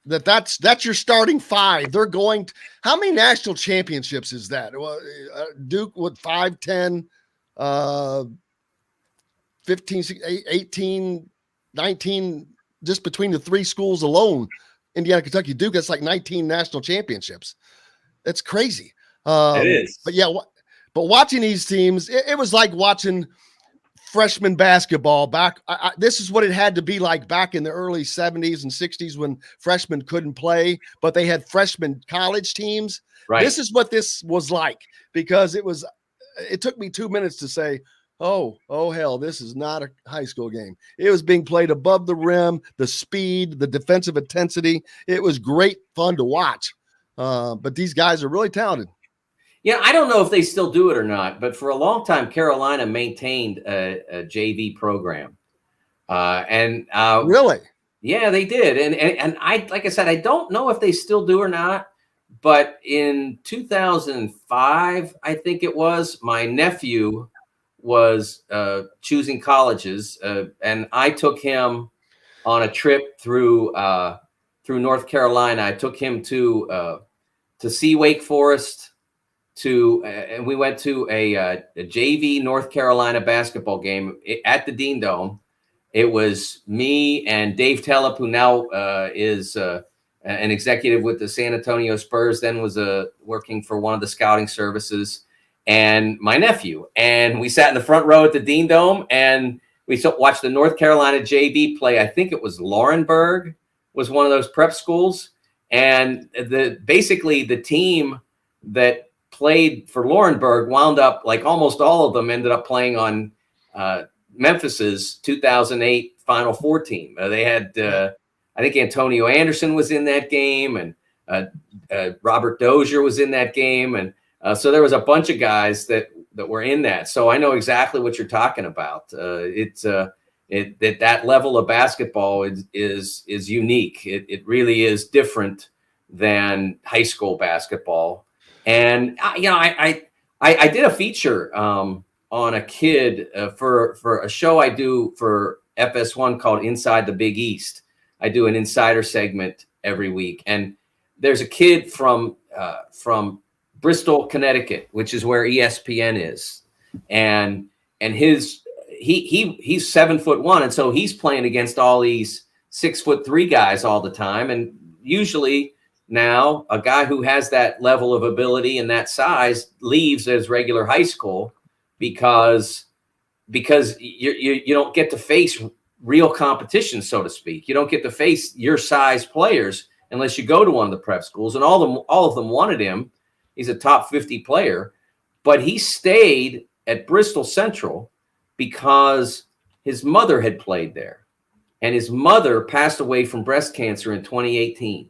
That's your starting five. They're going how many national championships is that? Well, Duke with 5, 10, 15, 18, 19, just between the three schools alone, Indiana, Kentucky, Duke, that's like 19 national championships. That's crazy. It is. But yeah, but watching these teams, it was like watching freshman basketball back. This is what it had to be like back in the early 70s and 60s when freshmen couldn't play, but they had freshman college teams. Right. This is what this was like, because it took me 2 minutes to say, oh hell, this is not a high school game. It was being played above the rim, the speed, the defensive intensity. It was great fun to watch. But these guys are really talented. Yeah, I don't know if they still do it or not, but for a long time, Carolina maintained a JV program. Really? Yeah, they did. And I, like I said, I don't know if they still do or not, but in 2005, I think it was, my nephew was choosing colleges, and I took him on a trip through North Carolina. I took him to see Wake Forest, and we went to a JV North Carolina basketball game at the Dean Dome. It was me and Dave Tellep, who now is an executive with the San Antonio Spurs, then was working for one of the scouting services, and my nephew. And we sat in the front row at the Dean Dome, and we watched the North Carolina JV play. I think it was Laurinburg was one of those prep schools. And basically the team that played for Laurinburg wound up, like almost all of them ended up playing on Memphis's 2008 Final Four team. They had, I think Antonio Anderson was in that game, and Robert Dozier was in that game, and So there was a bunch of guys that were in that. So I know exactly what you're talking about. That level of basketball is unique. It really is different than high school basketball. And I did a feature on a kid for a show I do for FS1 called Inside the Big East. I do an insider segment every week, and there's a kid from Bristol, Connecticut, which is where ESPN is, and he's 7'1", and so he's playing against all these 6'3" guys all the time, and usually now a guy who has that level of ability and that size leaves as regular high school because you don't get to face real competition, so to speak. You don't get to face your size players unless you go to one of the prep schools, and all of them wanted him. He's a top 50 player, but he stayed at Bristol Central because his mother had played there, and his mother passed away from breast cancer in 2018.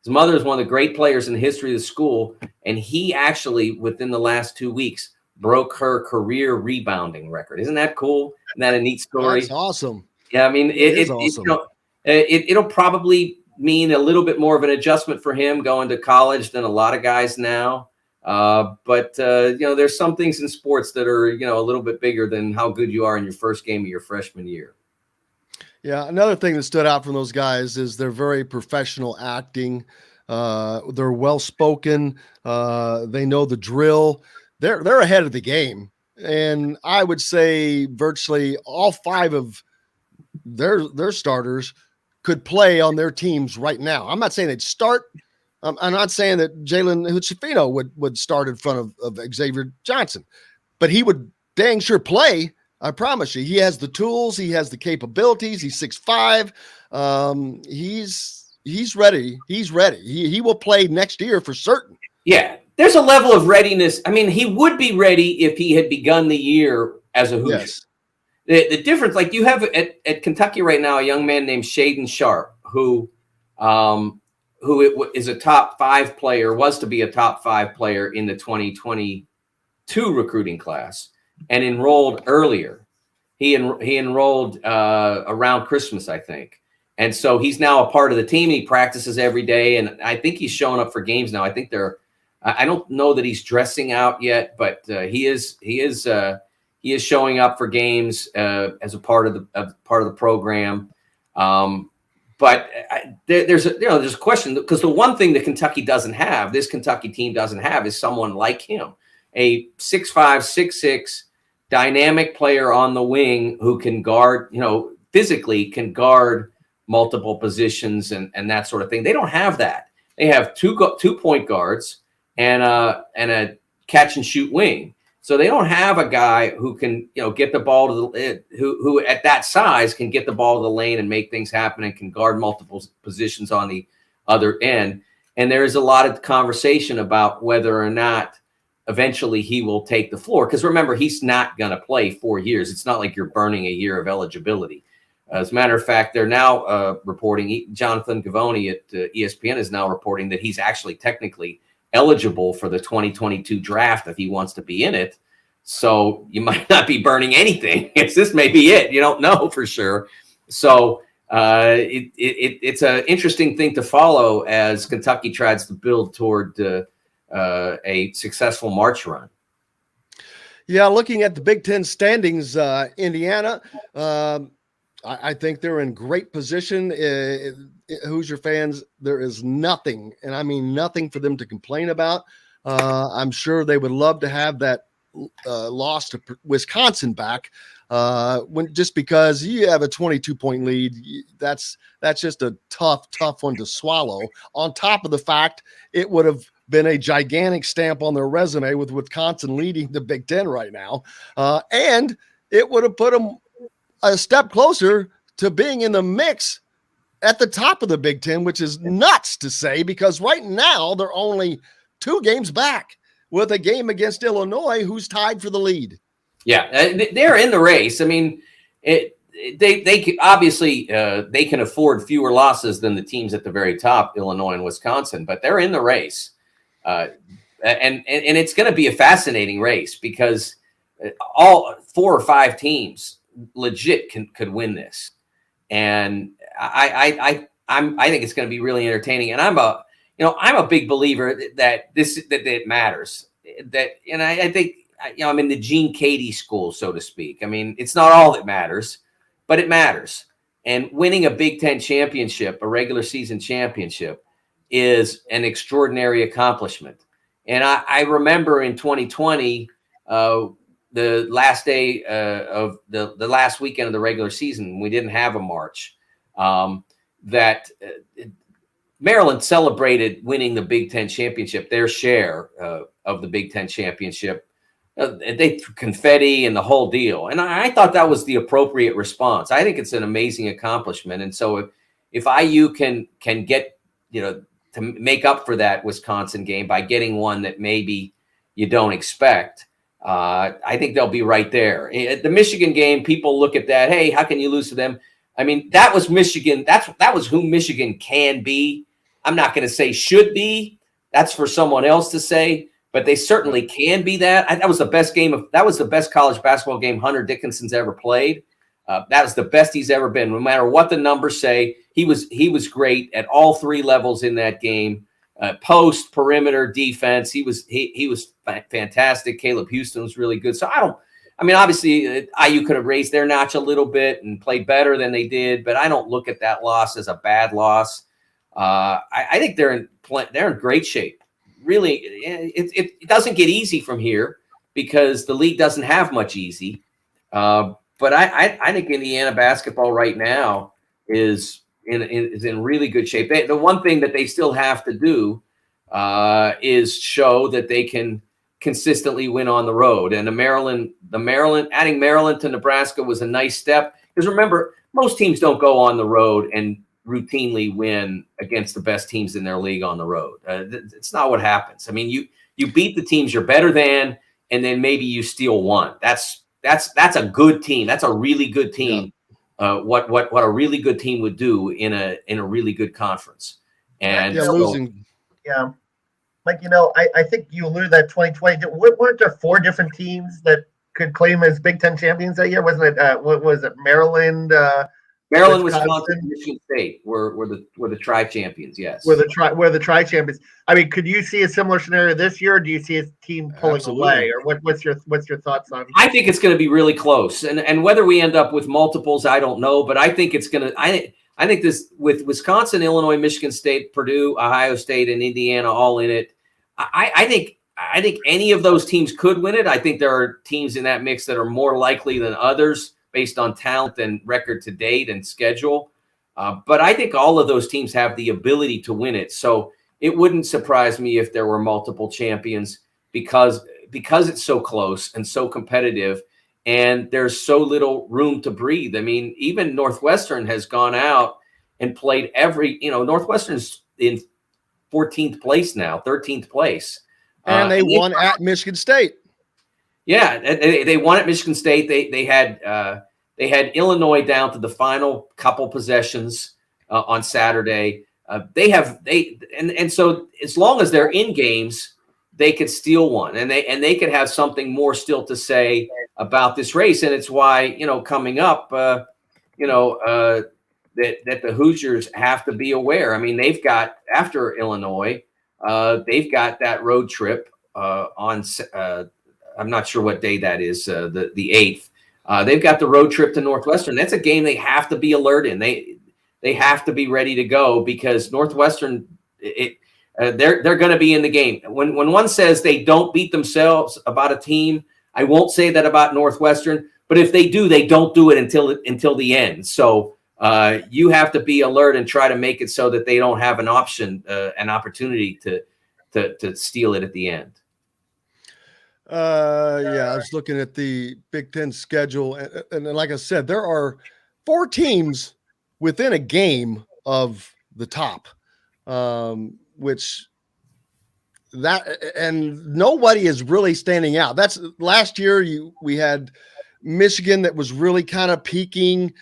His mother is one of the great players in the history of the school, and he actually, within the last 2 weeks, broke her career rebounding record. Isn't that cool? Isn't that a neat story? That's awesome. Yeah, I mean, It's awesome. It'll probably mean a little bit more of an adjustment for him going to college than a lot of guys now. But there's some things in sports that are, a little bit bigger than how good you are in your first game of your freshman year. Yeah. Another thing that stood out from those guys is they're very professional acting. They're well-spoken. They know the drill. They're ahead of the game. And I would say virtually all 5 of their starters could play on their teams right now. I'm not saying they'd start. I'm not saying that Jalen Huchefino would start in front of Xavier Johnson, but he would dang sure play. I promise you. He has the tools. He has the capabilities. He's 6'5". He's ready. He's ready. He will play next year for certain. Yeah, there's a level of readiness. I mean, he would be ready if he had begun the year as a Hoosier. Yes. The difference, like you have at Kentucky right now, a young man named Shaden Sharp, who is a top 5 player, was to be a top 5 player in the 2022 recruiting class, and enrolled earlier. He enrolled around Christmas, I think. And so he's now a part of the team. He practices every day, and I think he's showing up for games now. I think I don't know that he's dressing out yet, but he is showing up for games as a part of the program. But there's a question, because the one thing that Kentucky doesn't have, this Kentucky team doesn't have, is someone like him, a 6'5", 6'6" dynamic player on the wing who can guard, physically can guard multiple positions and that sort of thing. They don't have that. They have two point guards and a catch and shoot wing. So they don't have a guy who can, get the ball to the who at that size can get the ball to the lane and make things happen and can guard multiple positions on the other end. And there is a lot of conversation about whether or not eventually he will take the floor. Because remember, he's not going to play 4 years. It's not like you're burning a year of eligibility. As a matter of fact, they're now reporting, Jonathan Gavoni at ESPN is now reporting that he's actually technically eligible for the 2022 draft if he wants to be in it. So you might not be burning anything. This may be it. You don't know for sure. So it's an interesting thing to follow as Kentucky tries to build toward a successful March run. Yeah, looking at the Big Ten standings, Indiana, I think they're in great position. Hoosier fans, there is nothing, and I mean nothing, for them to complain about. I'm sure they would love to have that loss to Wisconsin back, just because you have a 22-point lead. That's just a tough one to swallow. On top of the fact, it would have been a gigantic stamp on their resume with Wisconsin leading the Big Ten right now, and it would have put them a step closer to being in the mix at the top of the Big Ten, which is nuts to say, because right now they're only 2 games back with a game against Illinois, who's tied for the lead. Yeah, they're in the race. I mean, they obviously they can afford fewer losses than the teams at the very top, Illinois and Wisconsin, but they're in the race. and it's going to be a fascinating race because all 4 or 5 teams legit could win this, and I think it's going to be really entertaining. And I'm a big believer that it matters. And I think I'm in the Gene Cady school, so to speak. I mean, it's not all that matters, but it matters. And winning a Big Ten championship, a regular season championship, is an extraordinary accomplishment. And I remember in 2020, the last day of the last weekend of the regular season, we didn't have a march, that Maryland celebrated winning the Big Ten championship, their share of the Big Ten championship. They threw confetti and the whole deal. And I thought that was the appropriate response. I think it's an amazing accomplishment. And so if IU can get, to make up for that Wisconsin game by getting one that maybe you don't expect, I think they'll be right there. At the Michigan game, people look at that. Hey, how can you lose to them? I mean, that was Michigan. That was who Michigan can be. I'm not going to say should be. That's for someone else to say. But they certainly can be that. That was the best college basketball game Hunter Dickinson's ever played. That was the best he's ever been. No matter what the numbers say, he was great at all 3 levels in that game. Post, perimeter, defense. He was fantastic. Caleb Houston was really good. So obviously IU could have raised their notch a little bit and played better than they did, but I don't look at that loss as a bad loss. I think they're in great shape. Really, it doesn't get easy from here because the league doesn't have much easy. But I think Indiana basketball right now is in really good shape. The one thing that they still have to do is show that they can consistently win on the road. And adding Maryland to Nebraska was a nice step because remember, most teams don't go on the road and routinely win against the best teams in their league on the road. It's not what happens. I mean, you beat the teams you're better than, and then maybe you steal one. That's a good team. That's a really good team. Yeah. What a really good team would do in a really good conference. And losing. Yeah. Like, I think you alluded that 2020. Weren't there 4 different teams that could claim as Big Ten champions that year? Wasn't it? What was it? Maryland, Wisconsin, Michigan State were the tri-champions. Yes, were the tri-champions. I mean, could you see a similar scenario this year? Or do you see a team pulling away, or what's your thoughts on? I think it's going to be really close, and whether we end up with multiples, I don't know. But I think it's going to. I think this with Wisconsin, Illinois, Michigan State, Purdue, Ohio State, and Indiana all in it. I think any of those teams could win it. I think there are teams in that mix that are more likely than others, based on talent and record to date and schedule. But I think all of those teams have the ability to win it. So it wouldn't surprise me if there were multiple champions because it's so close and so competitive and there's so little room to breathe. I mean, even Northwestern has gone out and played Northwestern's in 14th place now, 13th place. And they won at Michigan State. Yeah, they won at Michigan State. They had Illinois down to the final couple possessions on Saturday. So as long as they're in games, they could steal one, and they could have something more still to say about this race. And it's why coming up, that the Hoosiers have to be aware. I mean, they've got after Illinois, they've got that road trip on. I'm not sure what day that is, the 8th. They've got the road trip to Northwestern. That's a game they have to be alert in. They have to be ready to go because Northwestern, they're going to be in the game. When one says they don't beat themselves about a team, I won't say that about Northwestern. But if they do, they don't do it until the end. So you have to be alert and try to make it so that they don't have an opportunity to steal it at the end. I was looking at the Big Ten schedule, and like I said, there are 4 teams within a game of the top, and nobody is really standing out. That's last year. We had Michigan that was really kind of peaking.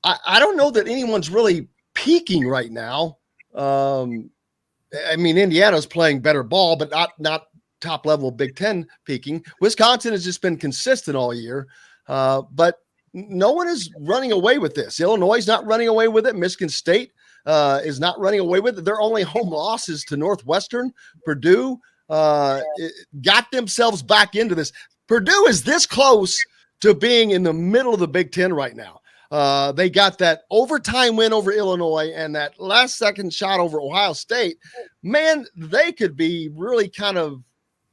I don't know that anyone's really peaking right now. I mean, Indiana's playing better ball, but not top level of Big Ten peaking. Wisconsin has just been consistent all year, but no one is running away with this. Illinois is not running away with it. Michigan State is not running away with it. Their only home losses to Northwestern. Purdue got themselves back into this. Purdue is this close to being in the middle of the Big Ten right now. They got that overtime win over Illinois and that last second shot over Ohio State. Man, they could be really kind of,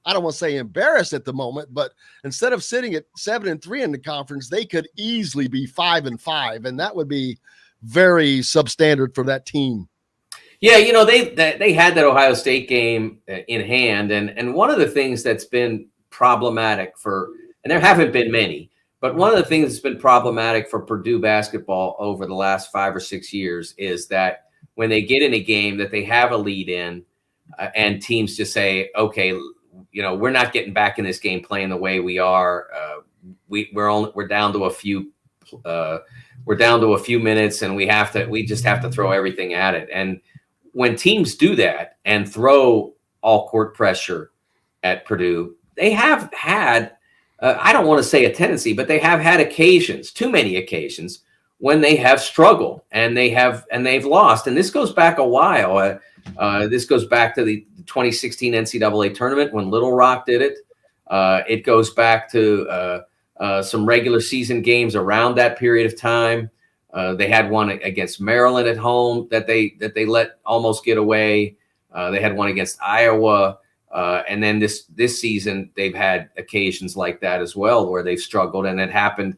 I don't want to say embarrassed at the moment, but instead of sitting at 7-3 in the conference, they could easily be 5-5, and that would be very substandard for that team. Yeah, you know, they had that Ohio State game in hand, and one of the things that's been problematic and there haven't been many, but one of the things that's been problematic for Purdue basketball over the last 5 or 6 years is that when they get in a game that they have a lead in, and teams just say, okay, you know, we're not getting back in this game playing the way we are. We're down to a few. We're down to a few minutes, and we just have to throw everything at it. And when teams do that and throw all court pressure at Purdue, they have had, I don't want to say a tendency, but they have had occasions, too many occasions, when they have struggled and they've lost. And this goes back a while. This goes back to the 2016 NCAA tournament when Little Rock did it. It goes back to some regular season games around that period of time. They had one against Maryland at home that they let almost get away. They had one against Iowa. And then this season, they've had occasions like that as well, where they've struggled, and it happened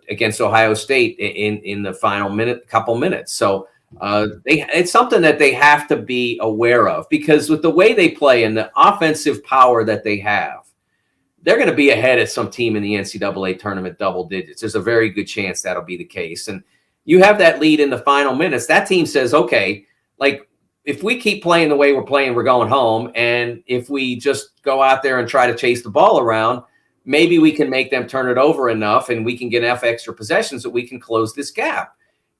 against Ohio State in the final couple minutes. So it's something that they have to be aware of, because with the way they play and the offensive power that they have, they're going to be ahead of some team in the NCAA tournament double digits. There's a very good chance that'll be the case. And you have that lead in the final minutes. That team says, okay, like, if we keep playing the way we're playing, we're going home. And if we just go out there and try to chase the ball around, maybe we can make them turn it over enough, and we can get enough extra possessions that we can close this gap.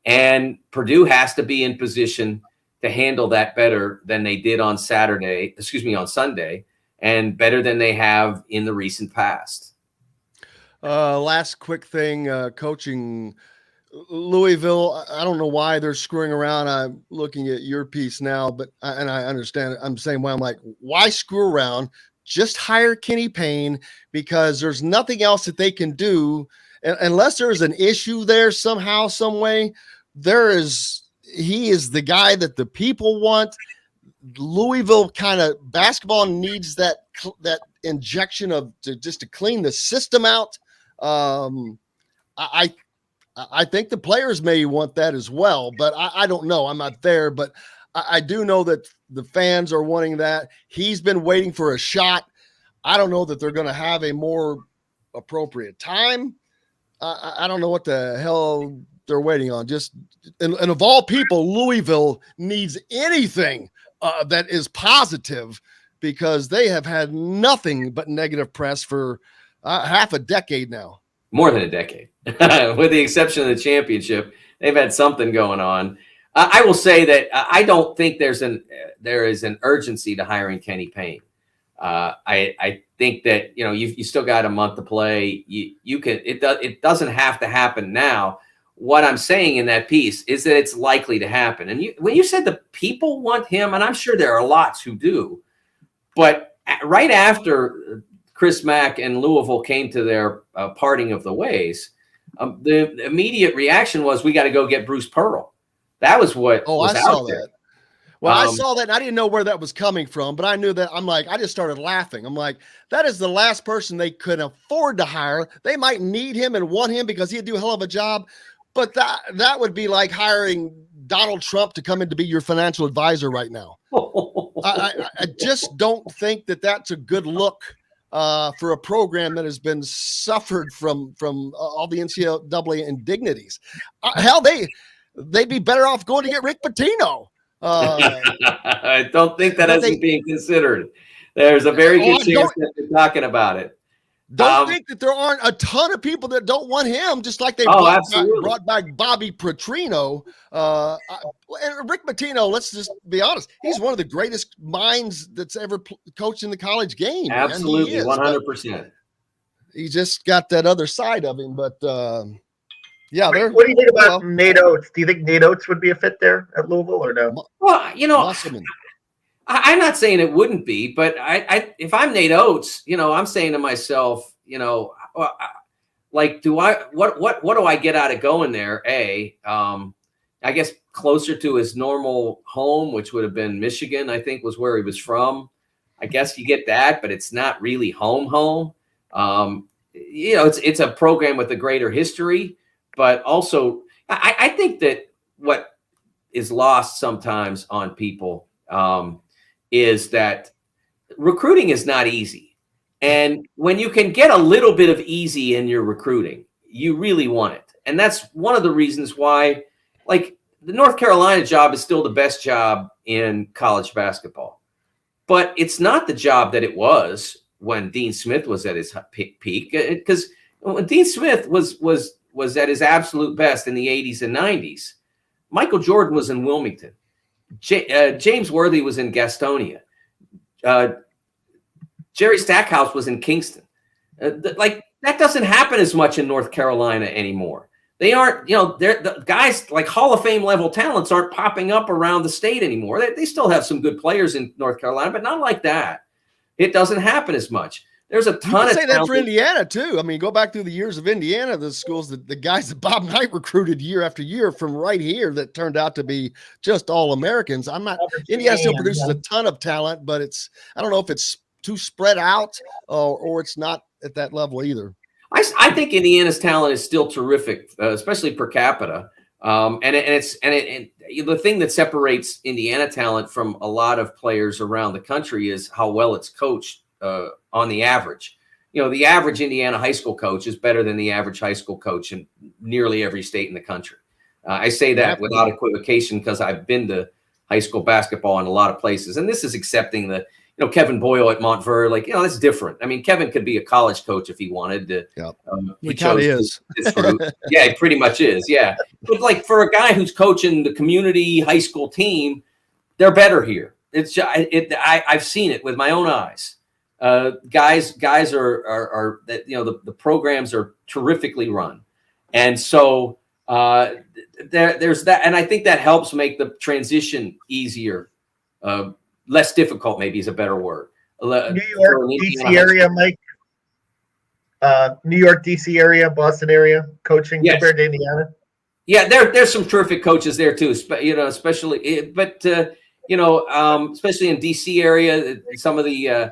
And Purdue has to be in position to handle that better than they did on Sunday, and better than they have in the recent past. Last quick thing, coaching Louisville. I don't know why they're screwing around. I'm looking at your piece now, but I understand it. I'm the same way. I'm like, why screw around? Just hire Kenny Payne, because there's nothing else that they can do unless there's an issue there somehow, some way. He is the guy that the people want. Louisville kind of basketball needs that injection just to clean the system out. I think the players may want that as well, but I don't know. I'm not there, but I do know that the fans are wanting that. He's been waiting for a shot. I don't know that they're going to have a more appropriate time. I don't know what the hell they're waiting on. And of all people, Louisville needs anything that is positive, because they have had nothing but negative press for half a decade now. More than a decade, with the exception of the championship. They've had something going on. I will say that I don't think there is an urgency to hiring Kenny Payne. I think that, you still got a month to play. It doesn't have to happen now. What I'm saying in that piece is that it's likely to happen. And when you said the people want him, and I'm sure there are lots who do, but right after Chris Mack and Louisville came to their parting of the ways, the immediate reaction was, we got to go get Bruce Pearl. That was what was I saw out there. that. Well, I saw that, and I didn't know where that was coming from, but I knew that. I'm like, I just started laughing. I'm like, that is the last person they could afford to hire. They might need him and want him because he'd do a hell of a job, but that would be like hiring Donald Trump to come in to be your financial advisor right now. I just don't think that that's a good look for a program that has been suffered from all the NCAA indignities. Hell, they'd be better off going to get Rick Pitino. I don't think that hasn't been considered. There's a very good chance that they're talking about it. Don't think that there aren't a ton of people that don't want him, just like they brought back Bobby Petrino. And Rick Pitino, let's just be honest, he's one of the greatest minds that's ever coached in the college game. Absolutely, 100%. He just got that other side of him. But yeah, what do you think about Nate Oates? Do you think Nate Oates would be a fit there at Louisville or no? Well, I'm not saying it wouldn't be, but if I'm Nate Oates, I'm saying to myself, what do I get out of going there? I guess closer to his normal home, which would have been Michigan, I think was where he was from. I guess you get that, but it's not really home. It's a program with a greater history, but also I think that what is lost sometimes on people is that recruiting is not easy. And when you can get a little bit of easy in your recruiting, you really want it. And that's one of the reasons why, like, the North Carolina job is still the best job in college basketball. But it's not the job that it was when Dean Smith was at his peak. Because when Dean Smith was at his absolute best in the 80s and 90s, Michael Jordan was in Wilmington. James Worthy was in Gastonia. Jerry Stackhouse was in Kingston. That doesn't happen as much in North Carolina anymore. They aren't, the guys like Hall of Fame level talents aren't popping up around the state anymore. They still have some good players in North Carolina, but not like that. It doesn't happen as much. There's a ton of say that for Indiana too. I mean, go back through the years of Indiana, the schools, the guys that Bob Knight recruited year after year from right here that turned out to be just all Americans. Indiana still produces a ton of talent, but I don't know if it's too spread out or it's not at that level either. I think Indiana's talent is still terrific, especially per capita. And the thing that separates Indiana talent from a lot of players around the country is how well it's coached on the average. The average Indiana high school coach is better than the average high school coach in nearly every state in the country. I say that without equivocation because I've been to high school basketball in a lot of places. And this is accepting the Kevin Boyle at Montverde, that's different. I mean, Kevin could be a college coach if he wanted to. He kind of is. Yeah, he pretty much is. Yeah. But for a guy who's coaching the community high school team, they're better here. I've seen it with my own eyes. Guys are that, the programs are terrifically run. And so there's that. And I think that helps make the transition easier. Less difficult, maybe is a better word. New York, DC area, Mike. New York, DC area, Boston area, coaching compared to Indiana. Yeah, there's some terrific coaches there too. Especially in DC area, some of the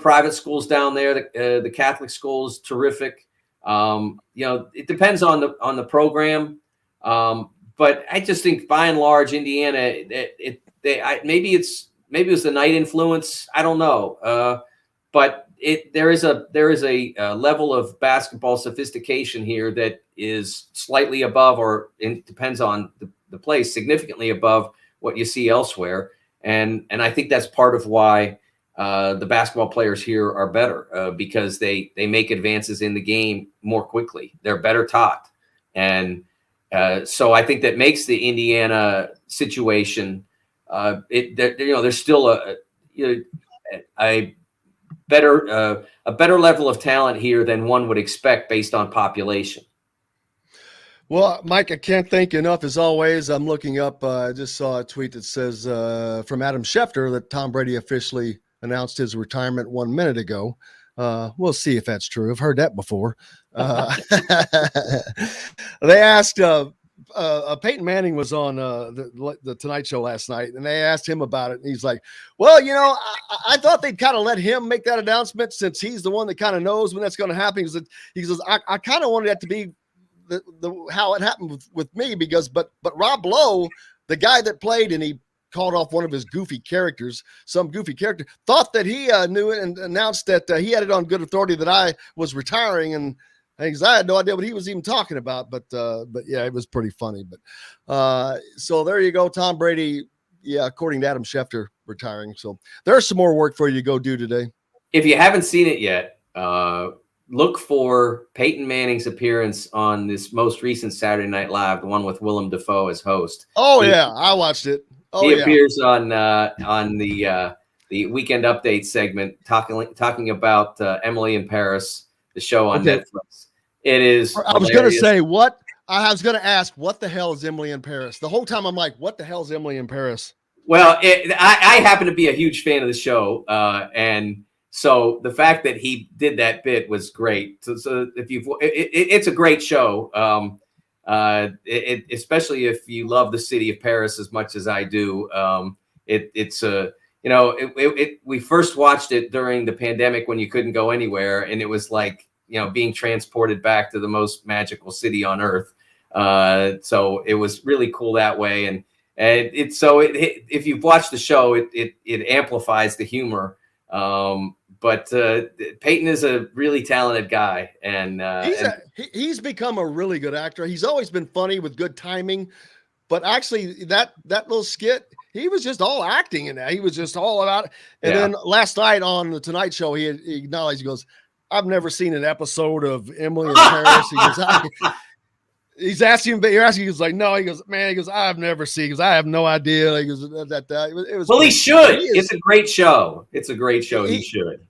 private schools down there, the Catholic schools, terrific. It depends on the program, but I just think by and large, Indiana, maybe it was the Knight influence. I don't know. But there is a level of basketball sophistication here that is slightly above, or it depends on the place, significantly above what you see elsewhere. And I think that's part of why the basketball players here are better because they make advances in the game more quickly. They're better taught. And so I think that makes the Indiana situation there's still a better level of talent here than one would expect based on population. Well, Mike, I can't thank you enough as always. I'm looking up. I just saw a tweet that says from Adam Schefter that Tom Brady officially announced his retirement 1 minute ago. We'll see if that's true. I've heard that before. They asked. Peyton Manning was on the Tonight Show last night, and they asked him about it, and he's like, well, I thought they'd kind of let him make that announcement since he's the one that kind of knows when that's going to happen. He says, I kind of wanted that to be how it happened with me but Rob Lowe, the guy that played, and he called off one of his some goofy character, thought that he knew it and announced that he had it on good authority that I was retiring, and I had no idea what he was even talking about, but yeah, it was pretty funny. But so there you go, Tom Brady. Yeah, according to Adam Schefter, retiring. So there's some more work for you to go do today. If you haven't seen it yet, look for Peyton Manning's appearance on this most recent Saturday Night Live, the one with Willem Dafoe as host. Oh, yeah. I watched it. Oh, he yeah. appears on the Weekend Update segment talking about Emily in Paris, the show on Netflix. It is. I was going to say what? I was going to ask, what the hell is Emily in Paris? The whole time I'm like, what the hell is Emily in Paris? Well, I happen to be a huge fan of the show, and so the fact that he did that bit was great. So if it's a great show, especially if you love the city of Paris as much as I do. We first watched it during the pandemic when you couldn't go anywhere, and it was like being transported back to the most magical city on earth. So it was really cool that way, and if you've watched the show, it amplifies the humor. But Peyton is a really talented guy, and he's become a really good actor. He's always been funny with good timing, but actually that little skit, he was just all acting in that. He was just all about it. And then last night on the Tonight Show, he acknowledged, he goes, "I've never seen an episode of Emily in Paris." He goes, he's asking, but you're asking. He was like, "No." He goes, "Man," he goes, "I've never seen." He goes, "I have no idea." He goes, It was. Well, he should. It's a great show. It's a great show. He should.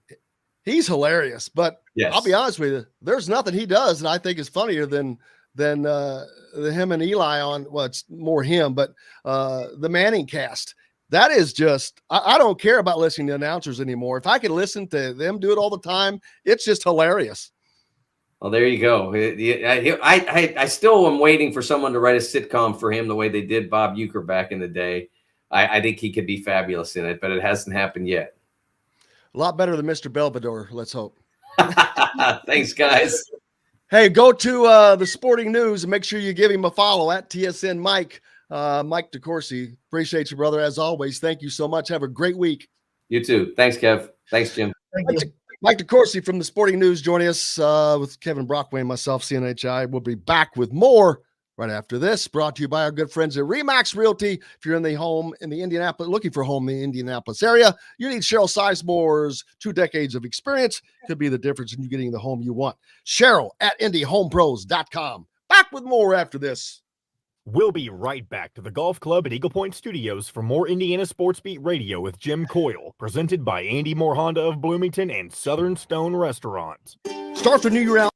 He's hilarious, but I'll be honest with you. There's nothing he does that I think is funnier than him and Eli on. Well, it's more him, but the Manning cast. That is just. I don't care about listening to announcers anymore. If I can listen to them do it all the time, it's just hilarious. Well, there you go. I still am waiting for someone to write a sitcom for him the way they did Bob Uecker back in the day. I think he could be fabulous in it, but it hasn't happened yet. A lot better than Mr. Belvedere, let's hope. Thanks, guys. Hey, go to the Sporting News and make sure you give him a follow at TSN Mike. Mike DeCourcy. Appreciate you, brother, as always. Thank you so much. Have a great week. You too. Thanks, Kev. Thanks, Jim. Thank you. Mike DeCourcy from the Sporting News joining us with Kevin Brockway and myself, CNHI. We'll be back with more right after this, brought to you by our good friends at Remax Realty. If you're in the Indianapolis, looking for a home in the Indianapolis area, you need Cheryl Sizemore's 2 decades of experience. Could be the difference in you getting the home you want. Cheryl at IndyHomePros.com. Back with more after this. We'll be right back to the Golf Club at Eagle Point Studios for more Indiana Sports Beat Radio with Jim Coyle, presented by Andy Moore Honda of Bloomington and Southern Stone Restaurants. Start the new year out.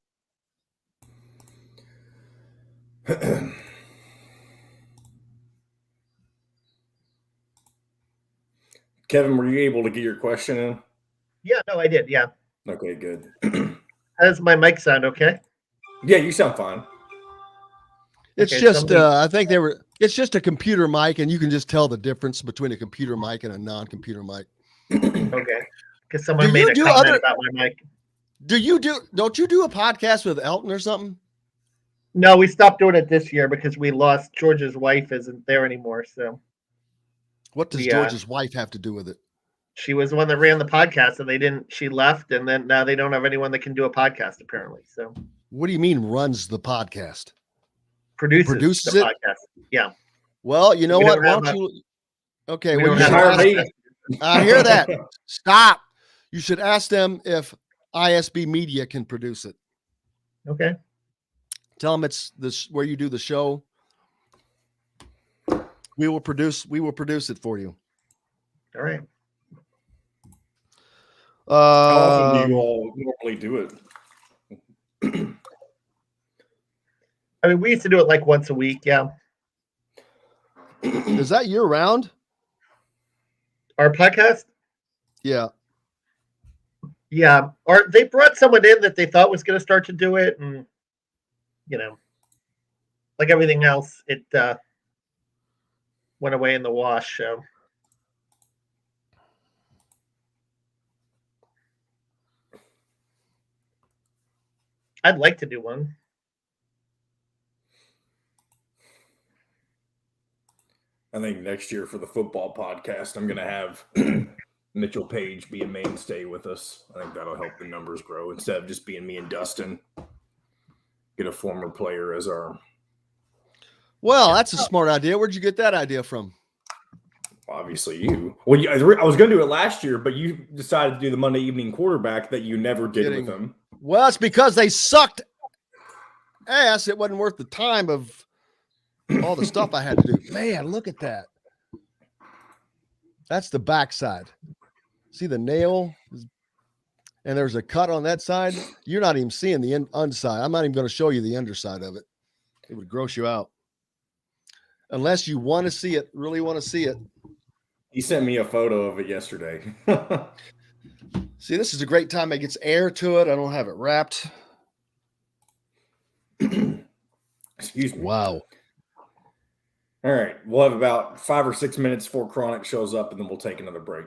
Kevin, were you able to get your question in? Yeah, no, I did. Yeah. Okay, good. How does my mic sound? Okay. Yeah, you sound fine. It's Okay, just, somebody- I think it's just a computer mic, and you can just tell the difference between a computer mic and a non-computer mic. Okay. Because someone Do made you a do comment other- about my mic. Don't you do a podcast with Elton or something? No, we stopped doing it this year because we lost George's wife isn't there anymore. So What does Yeah. George's wife have to do with it? she was the one that ran the podcast and she left, and then now they don't have anyone that can do a podcast apparently. So What do you mean runs the podcast? produces Produces the it? podcast. Yeah. Well, you know We what? don't Why have don't you? Okay, we well, don't you should have Hire ask, me. I hear that. Stop. You should ask them if ISB Media can produce it. Okay. Tell them it's this where you do the show. We will produce it for you. All right. How often do you all normally do it? I mean, we used to do it like once a week. Yeah. Is that year round? Our podcast. Yeah. Yeah. Or they brought someone in that they thought was going to start to do it. And, like everything else, it went away in the wash. So. I'd like to do one. I think next year for the football podcast, I'm going to have Mitchell Page be a mainstay with us. I think that'll help the numbers grow instead of just being me and Dustin. Get a former player as our. Well, that's a smart idea. Where'd you get that idea from? Obviously, you. Well, I was going to do it last year, but you decided to do the Monday evening quarterback that you never did with him. Well, it's because they sucked ass. It wasn't worth the time of all the stuff I had to do. Man, look at that. That's the backside. See the nail? And there's a cut on that side. You're not even seeing the underside. I'm not even going to show you the underside of it. It would gross you out. Unless you want to see it, really want to see it. He sent me a photo of it yesterday. See, this is a great time. It gets air to it. I don't have it wrapped. Excuse me. Wow. All right. We'll have about 5 or 6 minutes before Chronic shows up, and then we'll take another break.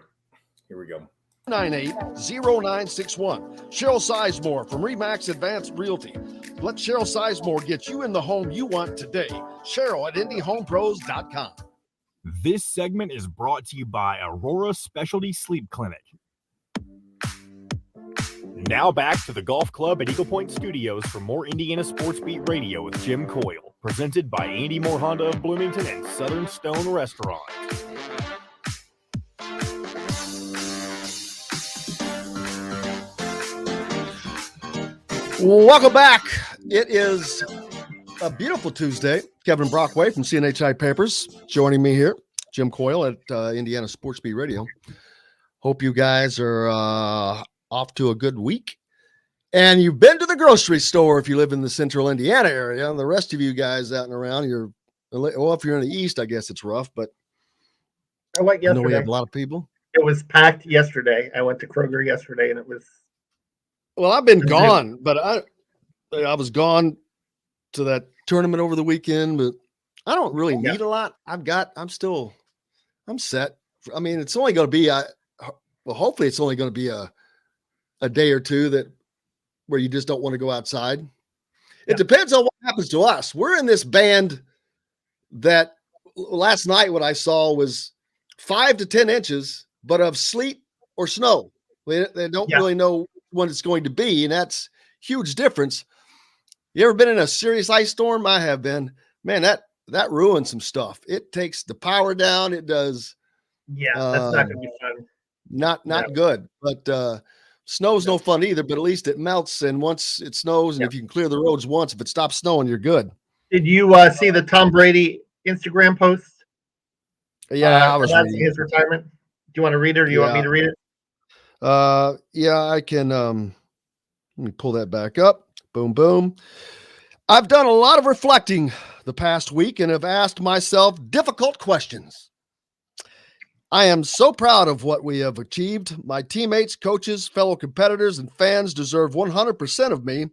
Here we go. 980961. Cheryl Sizemore from Remax Advanced Realty. Let Cheryl Sizemore get you in the home you want today. Cheryl at IndyHomePros.com. This segment is brought to you by Aurora Specialty Sleep Clinic. Now back to the Golf Club at Eagle Point Studios for more Indiana Sports Beat Radio with Jim Coyle, presented by Andy Moore Honda of Bloomington and Southern Stone Restaurant. Welcome back. It is a beautiful Tuesday. Kevin Brockway from CNHI Papers joining me here. Jim Coyle at Indiana Sports Beat Radio. Hope you guys are off to a good week. And you've been to the grocery store if you live in the central Indiana area. And the rest of you guys out and around, if you're in the east, I guess it's rough. But I went I know yesterday. we have a lot of people. It was packed yesterday. I went to Kroger yesterday, and it was. Well, I've been gone, but I was gone to that tournament over the weekend, but I don't really need a lot. I'm set. I mean, it's only going to be, hopefully it's only going to be a day or two where you just don't want to go outside. It depends on what happens to us. We're in this band that last night what I saw was 5 to 10 inches, but of sleet or snow. They don't really know when it's going to be, and that's huge difference. You ever been in a serious ice storm? I have been. Man, that ruins some stuff. It takes the power down. It does. Yeah, that's not going to be fun. Not good. But snow's no fun either, but at least it melts, and once it snows, and if you can clear the roads once, if it stops snowing, you're good. Did you see the Tom Brady Instagram post? Yeah, I was announcing his retirement. Do you want to read it, or do you want me to read it? Yeah, I can. Let me pull that back up. Boom, boom. I've done a lot of reflecting the past week and have asked myself difficult questions. I am so proud of what we have achieved. My teammates, coaches, fellow competitors, and fans deserve 100% of me.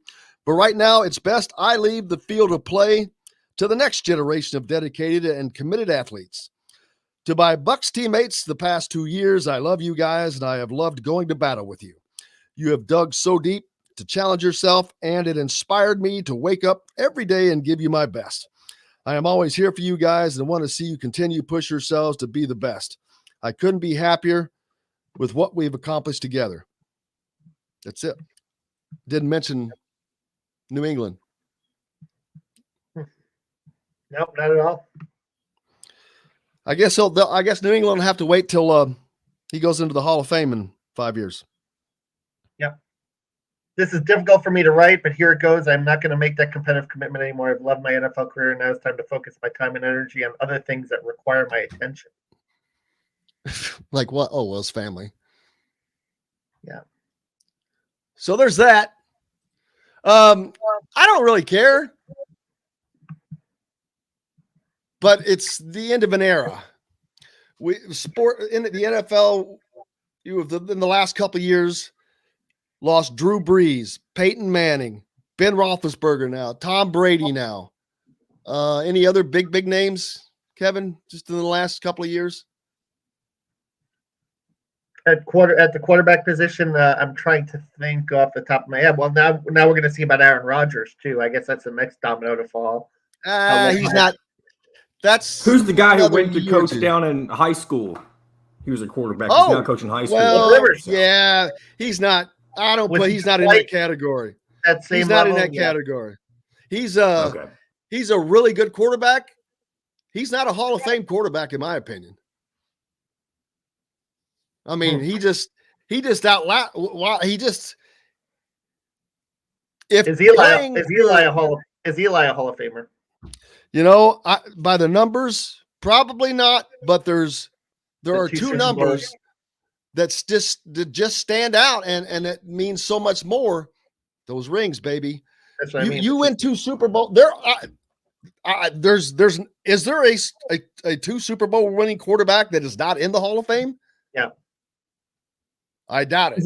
But right now, it's best I leave the field of play to the next generation of dedicated and committed athletes. To my Bucks teammates the past 2 years, I love you guys, and I have loved going to battle with you. You have dug so deep to challenge yourself, and it inspired me to wake up every day and give you my best. I am always here for you guys and want to see you continue to push yourselves to be the best. I couldn't be happier with what we've accomplished together. That's it. Didn't mention New England. Nope, not at all. I guess New England will have to wait till he goes into the Hall of Fame in 5 years. Yep. This is difficult for me to write, but here it goes. I'm not going to make that competitive commitment anymore. I've loved my NFL career. Now it's time to focus my time and energy on other things that require my attention. Like what? Oh, well, his family. Yeah. So there's that. I don't really care. But it's the end of an era. Sport in the NFL, you have in the last couple of years lost Drew Brees, Peyton Manning, Ben Roethlisberger now, Tom Brady now. Any other big names, Kevin, just in the last couple of years? At the quarterback position, I'm trying to think off the top of my head. Well, now we're going to see about Aaron Rodgers too. I guess that's the next domino to fall. He's not. That's who's the guy who went to coach down in high school? He was a quarterback. He's now coaching high school. Well, yeah, he's not. I don't play. He's not in that category. He's not in that category. He's he's a really good quarterback. He's not a Hall of Fame quarterback, in my opinion. I mean, he just if Is Eli playing is Eli a Hall of Famer? By the numbers, probably not, but there are two two Super numbers Bowls. that just stand out, and it means so much more. Those rings, baby. That's what I mean. You win 2 Super Bowl. Is there a 2 Super Bowl winning quarterback that is not in the Hall of Fame? Yeah. I doubt it.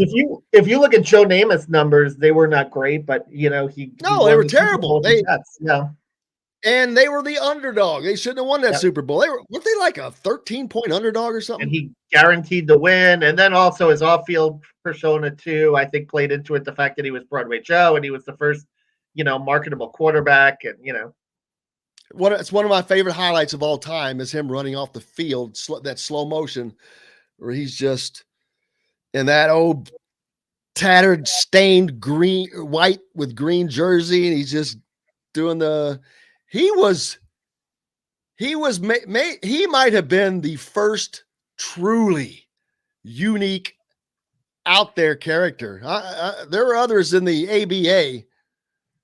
If you look at Joe Namath's numbers, they were not great, but he they won were the Super terrible. Bowl with the Jets. Yeah. And they were the underdog. They shouldn't have won that Yeah. Super Bowl. Weren't they like a 13-point underdog or something? And he guaranteed the win. And then also his off-field persona too, I think played into it the fact that he was Broadway Joe and he was the first, marketable quarterback. And It's one of my favorite highlights of all time is him running off the field, that slow motion where he's just in that old tattered, stained white with green jersey, and he's just doing he might have been the first truly unique out there character. There were others in the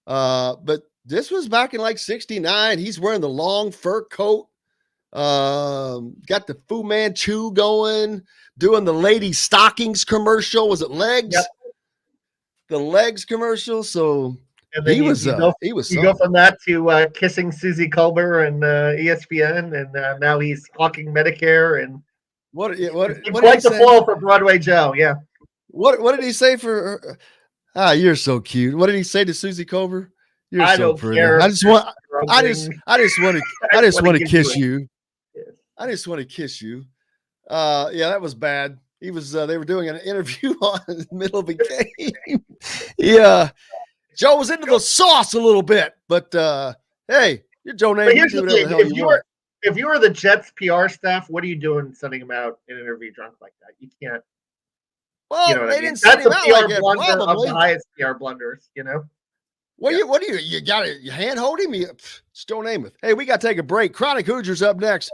ABA, but this was back in like 69. He's wearing the long fur coat, got the Fu Manchu going, doing the lady stockings commercial. Was it legs? Yep. The legs commercial. So and then he was you go from that to kissing Susie Colbert and ESPN, and now he's talking Medicare and what quite the fall for Broadway Joe. Yeah. What did he say for her? Ah, you're so cute. What did he say to Susie Colbert? You're I so don't pretty. care. I just want to kiss you. Yes. I just want to kiss you. Yeah, that was bad. He was they were doing an interview in the middle of a game. Yeah. Joe was into the sauce a little bit, but hey, you're Joe Namath. Here's the thing: if you were the Jets PR staff, what are you doing sending him out in an interview drunk like that? You can't. Well, they didn't send him out like that. Blunder of the highest PR blunders, What do you got to hand hold him? It's Joe Namath. Hey, we got to take a break. Chronic Hoosiers up next.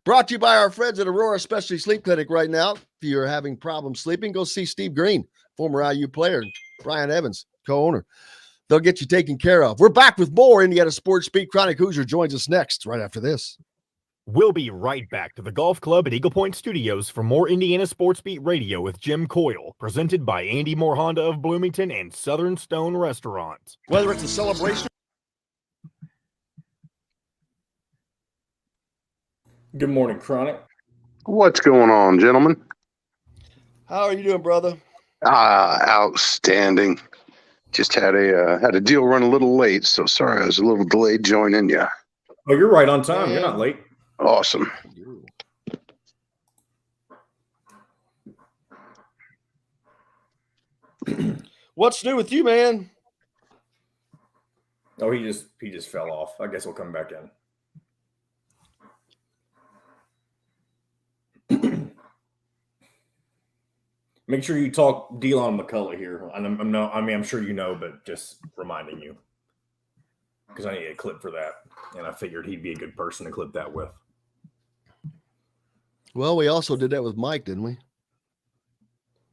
Brought to you by our friends at Aurora Specialty Sleep Clinic right now. If you're having problems sleeping, go see Steve Green, former IU player, Brian Evans, co-owner. They'll get you taken care of. We're back with more Indiana Sports Beat. Chronic Hoosier joins us next, right after this. We'll be right back to the Golf Club at Eagle Point Studios for more Indiana Sports Beat Radio with Jim Coyle, presented by Andy Moore Honda of Bloomington and Southern Stone Restaurant. Whether it's a celebration. Good morning, Chronic. What's going on, gentlemen? How are you doing, brother? Outstanding. Just had a deal run a little late, so sorry I was a little delayed joining you. Oh, you're right on time. You're not late. Awesome. What's new with you, man? Oh, he just fell off. I guess he'll come back in. Make sure you talk Delon McCullough here. I'm sure you know, but just reminding you because I need a clip for that, and I figured he'd be a good person to clip that with. Well, we also did that with Mike, didn't we?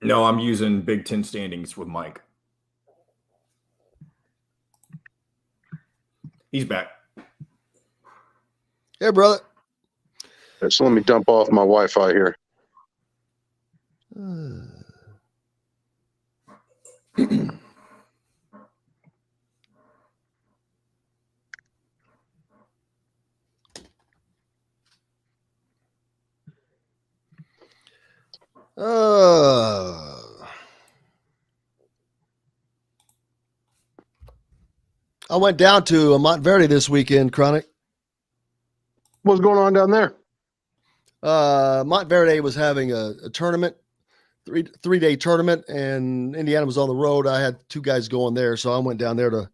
No, I'm using Big Ten standings with Mike. He's back. Hey, brother. So let me dump off my Wi-Fi here. I went down to Montverde this weekend, Chronic. What's going on down there? Montverde was having a tournament, three-day tournament, and Indiana was on the road. I had 2 guys going there, so I went down there to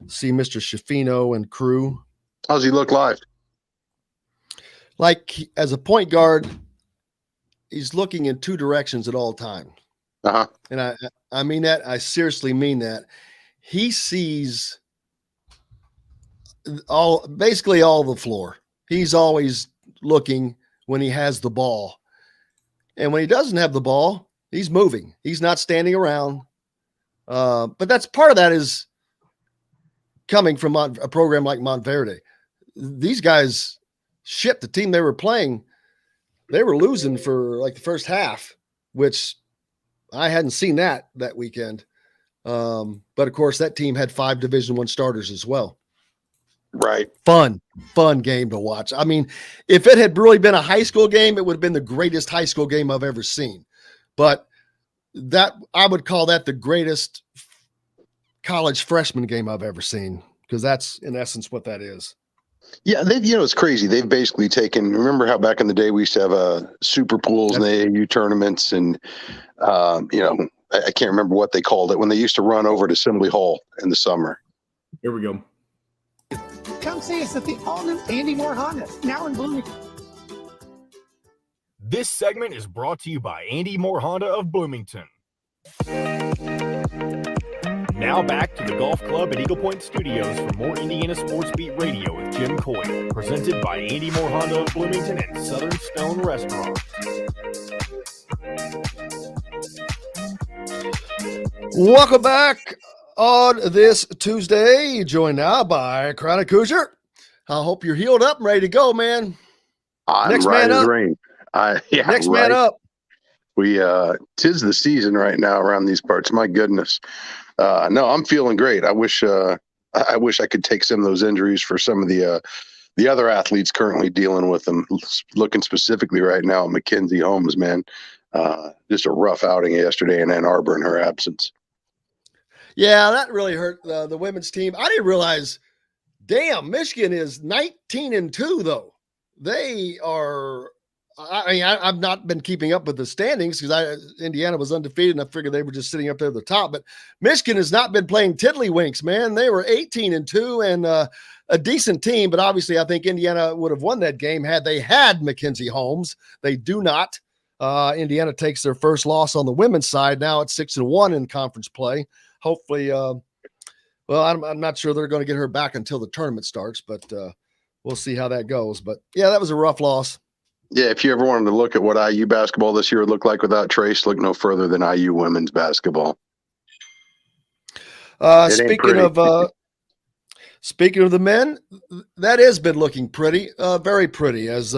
see Mr. Schifino and crew. How's he look live? Like, as a point guard, he's looking in 2 directions at all times. Uh-huh. And I mean that. I seriously mean that. He sees basically all the floor. He's always looking when he has the ball. And when he doesn't have the ball, he's moving. He's not standing around. But that's part of that is coming from a program like Montverde. These guys shit, the team they were playing, they were losing for like the first half, which I hadn't seen that weekend. But of course that team had 5 Division I starters as well. Right. Fun game to watch. I mean, if it had really been a high school game, it would have been the greatest high school game I've ever seen. But that I would call that the greatest college freshman game I've ever seen, because that's in essence what that is. Yeah, it's crazy. They've basically taken. Remember how back in the day we used to have super pools and the AAU tournaments, and I can't remember what they called it when they used to run over to Assembly Hall in the summer. Here we go. Come see us at the all-new Andy Moore Honda, now in Bloomington. This segment is brought to you by Andy Moore Honda of Bloomington. Now back to the Golf Club at Eagle Point Studios for more Indiana Sports Beat Radio with Jim Coyle, presented by Andy Moore Honda of Bloomington and Southern Stone Restaurant. Welcome back on this Tuesday, joined now by Chronic Hoosier. I hope you're healed up and ready to go, man. I'm Next right man as up. rain. Next man up. We 'tis the season right now around these parts. My goodness. No, I'm feeling great. I wish I could take some of those injuries for some of the other athletes currently dealing with them. Looking specifically right now at Mackenzie Holmes, man. Just a rough outing yesterday in Ann Arbor in her absence. Yeah, that really hurt the women's team. I didn't realize, damn, Michigan is 19-2 though. They are. I mean, I've not been keeping up with the standings because Indiana was undefeated, and I figured they were just sitting up there at the top. But Michigan has not been playing tiddlywinks, man. They were 18-2 and a decent team, but obviously I think Indiana would have won that game had they had Mackenzie Holmes. They do not. Indiana takes their first loss on the women's side. Now it's 6-1 in conference play. Hopefully, I'm not sure they're going to get her back until the tournament starts, but we'll see how that goes. But yeah, that was a rough loss. Yeah, if you ever wanted to look at what IU basketball this year would look like without Trace, look no further than IU women's basketball. Speaking of the men, that has been looking pretty, very pretty as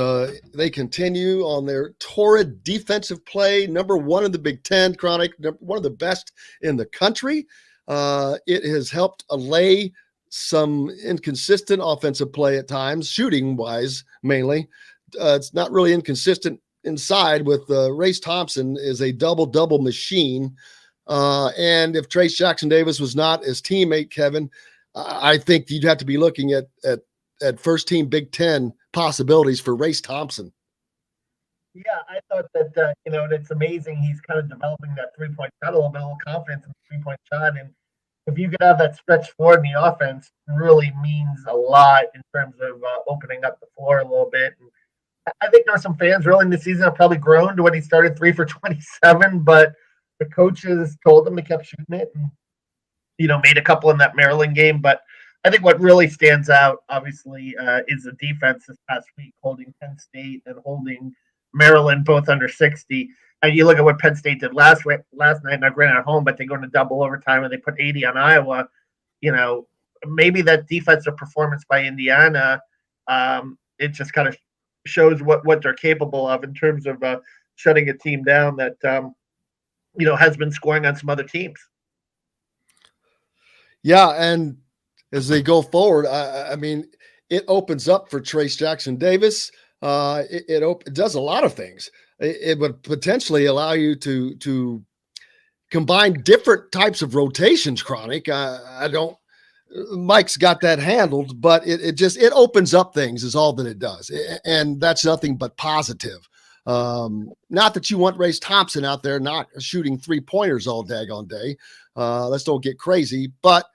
they continue on their torrid defensive play. Number 1 in the Big Ten, Chronic, one of the best in the country. It has helped allay some inconsistent offensive play at times, shooting wise mainly. It's not really inconsistent inside with Race Thompson is a double machine. And if Trace Jackson Davis was not his teammate, Kevin, I think you'd have to be looking at first team Big Ten possibilities for Race Thompson. Yeah, I thought that, it's amazing. He's kind of developing that 3-point shot a little bit, a little confidence in the 3-point shot. And if you could have that stretch forward in the offense, really means a lot in terms of opening up the floor a little bit. And I think there were some fans early in the season that probably groaned when he started 3 for 27, but the coaches told him to keep shooting it and, made a couple in that Maryland game. But I think what really stands out, obviously, is the defense this past week, holding Penn State and holding Maryland both under 60. And you look at what Penn State did last night, now granted at home, but they go into double overtime and they put 80 on Iowa. Maybe that defensive performance by Indiana, it just kind of shows what they're capable of in terms of shutting a team down that has been scoring on some other teams. Yeah, and as they go forward, I mean, it opens up for Trace Jackson Davis. It does a lot of things. It would potentially allow you to combine different types of rotations, Chronic. Mike's got that handled, but it opens up things is all that it does. And that's nothing but positive. Not that you want Race Thompson out there not shooting 3-pointers all daggone day. Let's don't get crazy, but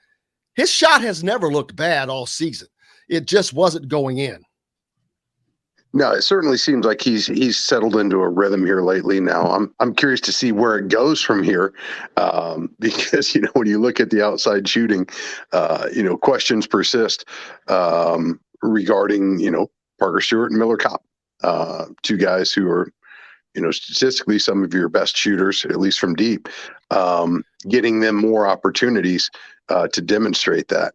his shot has never looked bad all season. It just wasn't going in. No, it certainly seems like he's settled into a rhythm here lately. Now I'm curious to see where it goes from here, because when you look at the outside shooting, questions persist regarding Parker Stewart and Miller Kopp, 2 guys who are statistically some of your best shooters, at least from deep. getting them more opportunities to demonstrate that.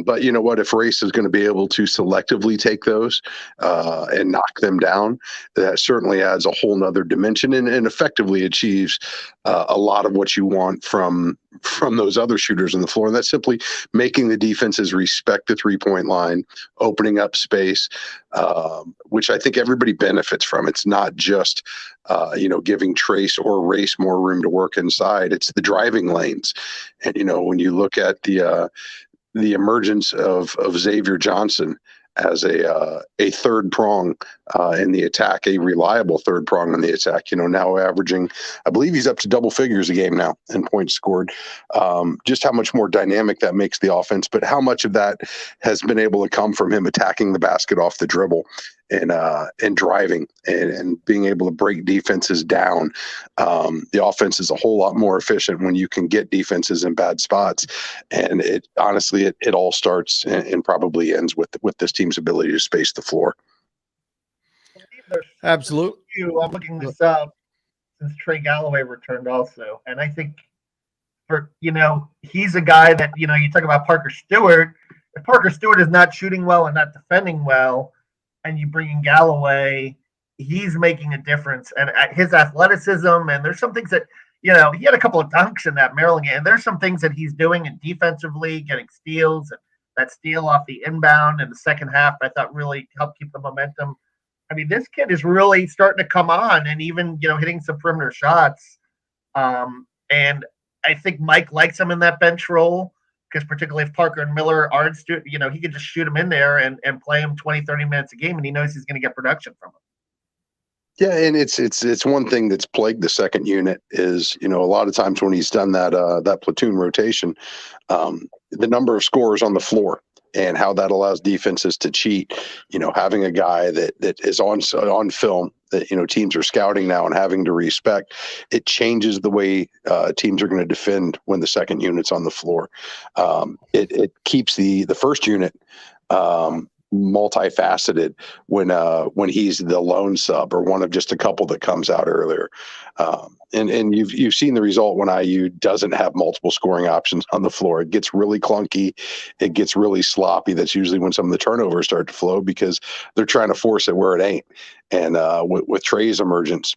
But you know what? If Race is going to be able to selectively take those and knock them down, that certainly adds a whole nother dimension and effectively achieves a lot of what you want from those other shooters on the floor. And that's simply making the defenses respect the 3-point line, opening up space, which I think everybody benefits from. It's not just giving Trace or Race more room to work inside. It's the driving lanes. And, when you look at the emergence of Xavier Johnson as a third prong in the attack, a reliable third prong in the attack, now averaging, I believe he's up to double figures a game now in points scored. Just how much more dynamic that makes the offense, but how much of that has been able to come from him attacking the basket off the dribble and driving and being able to break defenses down. The offense is a whole lot more efficient when you can get defenses in bad spots. And it honestly all starts and probably ends with this team's ability to space the floor. Absolutely. I'm looking this up since Trey Galloway returned also. And I think he's a guy that, you talk about Parker Stewart. If Parker Stewart is not shooting well and not defending well, and you bring in Galloway, he's making a difference. And his athleticism, and there's some things that, he had a couple of dunks in that Maryland game, and there's some things that he's doing in defensively, getting steals, and that steal off the inbound in the second half, I thought really helped keep the momentum. I mean, this kid is really starting to come on and even, hitting some perimeter shots. And I think Mike likes him in that bench role, because particularly if Parker and Miller aren't, he could just shoot him in there and play him 20, 30 minutes a game, and he knows he's going to get production from him. Yeah, and it's one thing that's plagued the second unit is, a lot of times when he's done that platoon rotation, the number of scorers on the floor and how that allows defenses to cheat. Having a guy that is on film that teams are scouting now and having to respect, it changes the way teams are going to defend when the second unit's on the floor. It keeps the first unit multifaceted when he's the lone sub or one of just a couple that comes out earlier. And you've seen the result when IU doesn't have multiple scoring options on the floor. It gets really clunky. It gets really sloppy. That's usually when some of the turnovers start to flow because they're trying to force it where it ain't. And with Trey's emergence,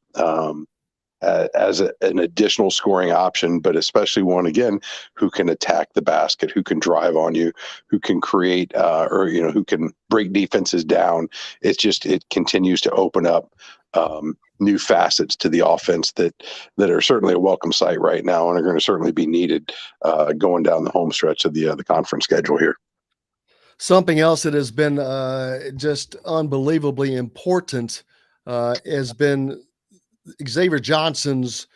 as an additional scoring option, but especially one, again, who can attack the basket, who can drive on you, who can create who can break defenses down. It continues to open up new facets to the offense that are certainly a welcome sight right now and are going to certainly be needed going down the home stretch of the conference schedule here. Something else that has been just unbelievably important has been Xavier Johnson's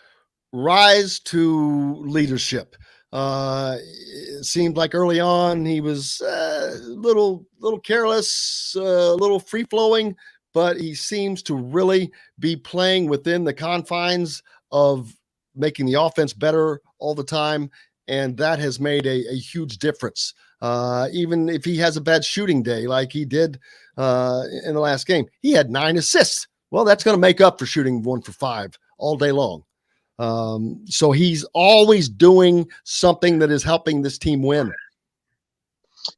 rise to leadership. It seemed like early on he was a little careless, a little free-flowing, but he seems to really be playing within the confines of making the offense better all the time, and that has made a huge difference. Even if he has a bad shooting day like he did in the last game, he had 9 assists. Well, that's going to make up for shooting 1 for 5 all day long. So he's always doing something that is helping this team win.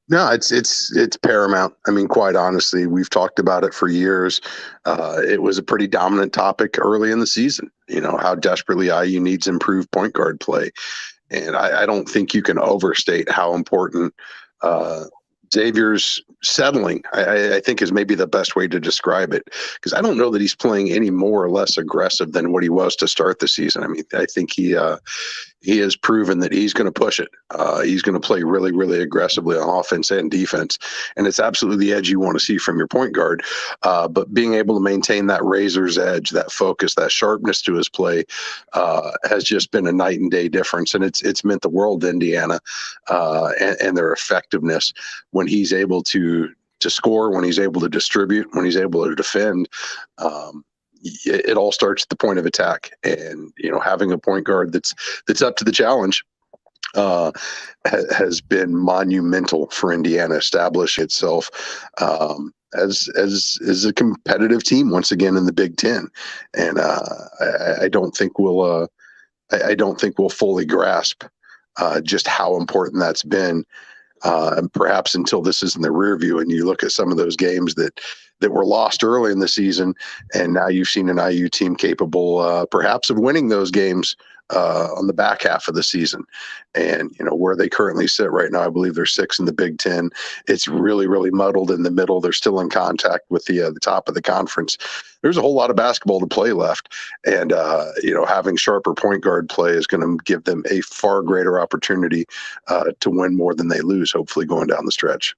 No, it's paramount. I mean, quite honestly, we've talked about it for years. It was a pretty dominant topic early in the season, how desperately IU needs improved point guard play. And I don't think you can overstate how important Xavier's settling, I think, is maybe the best way to describe it, because I don't know that he's playing any more or less aggressive than what he was to start the season. I mean, I think he has proven that he's going to push it. He's going to play really, really aggressively on offense and defense, and it's absolutely the edge you want to see from your point guard. But being able to maintain that razor's edge, that focus, that sharpness to his play has just been a night and day difference, and it's meant the world to Indiana and their effectiveness when he's able to score, when he's able to distribute, when he's able to defend. It all starts at the point of attack, and having a point guard that's up to the challenge has been monumental for Indiana establishing itself as a competitive team once again in the Big Ten. And I don't think we'll I don't think we'll fully grasp just how important that's been. And perhaps until this is in the rear view and you look at some of those games that were lost early in the season, and now you've seen an IU team capable perhaps of winning those games on the back half of the season. And, where they currently sit right now, I believe they're 6 in the Big Ten. It's really, really muddled in the middle. They're still in contact with the top of the conference. There's a whole lot of basketball to play left. And, having sharper point guard play is going to give them a far greater opportunity to win more than they lose, hopefully going down the stretch.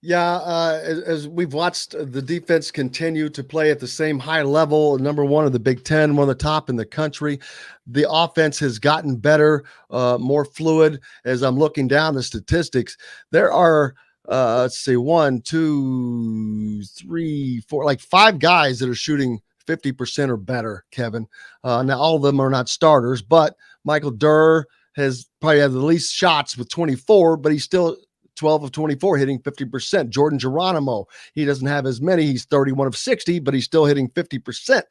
Yeah, as we've watched the defense continue to play at the same high level, number one of the Big Ten, one of the top in the country, the offense has gotten better, more fluid. As I'm looking down the statistics, there are, let's see, 1, 2, 3, 4, like 5 guys that are shooting 50% or better, Kevin. Now, all of them are not starters, but Michael Durr has probably had the least shots with 24, but he's still 12 of 24 hitting 50%. Jordan Geronimo, he doesn't have as many. He's 31 of 60, but he's still hitting 50%.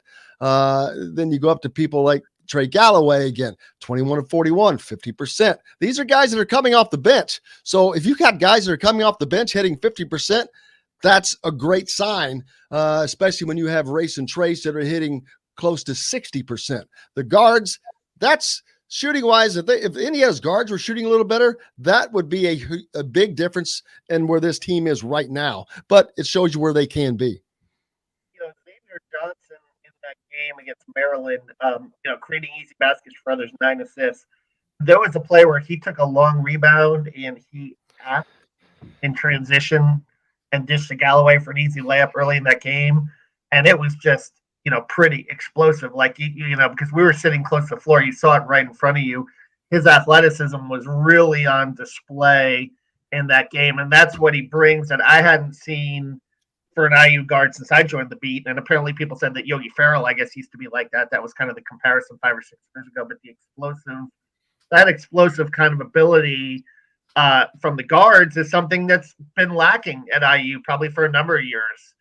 Then you go up to people like Trey Galloway again, 21 of 41, 50%. These are guys that are coming off the bench. So if you got guys that are coming off the bench hitting 50%, that's a great sign, especially when you have Race and Trace that are hitting close to 60%. The guards, that's shooting wise. If Indiana's guards were shooting a little better, that would be a big difference in where this team is right now. But it shows you where they can be. Xavier Johnson in that game against Maryland, creating easy baskets for others, 9 assists. There was a play where he took a long rebound and he tapped in transition and dished to Galloway for an easy layup early in that game. And it was just, pretty explosive. Like, because we were sitting close to the floor, you saw it right in front of you. His athleticism was really on display in that game. And that's what he brings that I hadn't seen for an IU guard since I joined the beat. And apparently people said that Yogi Ferrell, I guess, used to be like that. That was kind of the comparison 5 or 6 years ago. But that explosive kind of ability from the guards is something that's been lacking at IU probably for a number of years.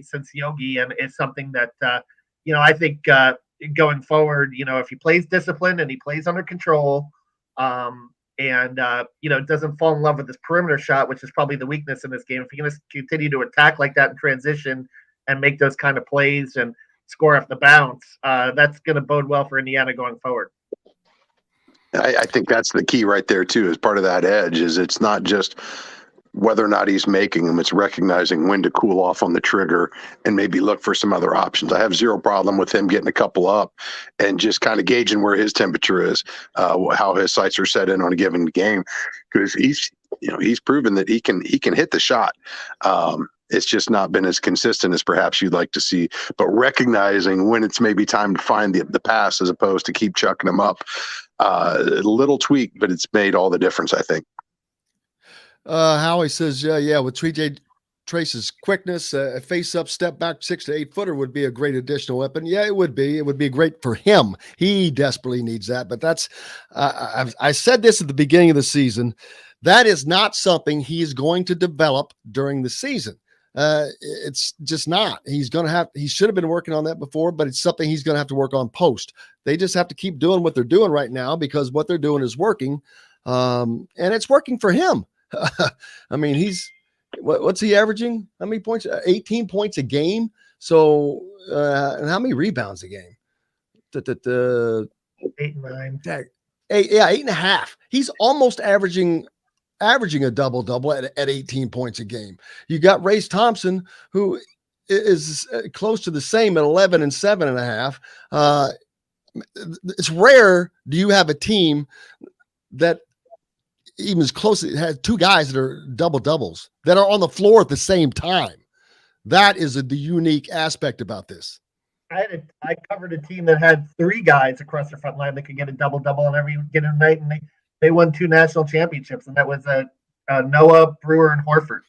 Since Yogi, and it's something that I think going forward, if he plays disciplined and he plays under control, doesn't fall in love with his perimeter shot, which is probably the weakness in this game. If you're going to continue to attack like that in transition and make those kind of plays and score off the bounce, that's going to bode well for Indiana going forward. I think that's the key right there too. As part of that edge, is it's not just whether or not he's making them, it's recognizing when to cool off on the trigger and maybe look for some other options. I have zero problem with him getting a couple up and just kind of gauging where his temperature is, how his sights are set in on a given game, because he's proven that he can hit the shot. It's just not been as consistent as perhaps you'd like to see, but recognizing when it's maybe time to find the pass as opposed to keep chucking them up. A little tweak, but it's made all the difference, I think. Howie says, with Trace's quickness, a face-up, step-back 6 to 8 footer would be a great additional weapon. Yeah, it would be. It would be great for him. He desperately needs that. But that's I said this at the beginning of the season. That is not something he is going to develop during the season. It's just not. He should have been working on that before, but it's something he's going to have to work on post. They just have to keep doing what they're doing right now because what they're doing is working. And it's working for him. I mean, what's he averaging? How many points? 18 points a game. So, and how many rebounds a game? 8 and 9. 8.5. He's almost averaging a double-double at 18 points a game. You got Race Thompson, who is close to the same at 11 and 7.5. It's rare do you have a team that even as close, it has 2 guys that are double-doubles that are on the floor at the same time. That is the unique aspect about this. I covered a team that had 3 guys across the front line that could get a double-double on every given night, and they won 2 national championships, and that was Noah, Brewer, and Horford.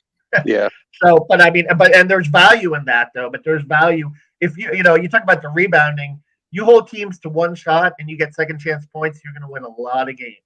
Yeah. So, and there's value in that though. But there's value if you talk about the rebounding. You hold teams to 1 shot and you get second chance points, you're going to win a lot of games.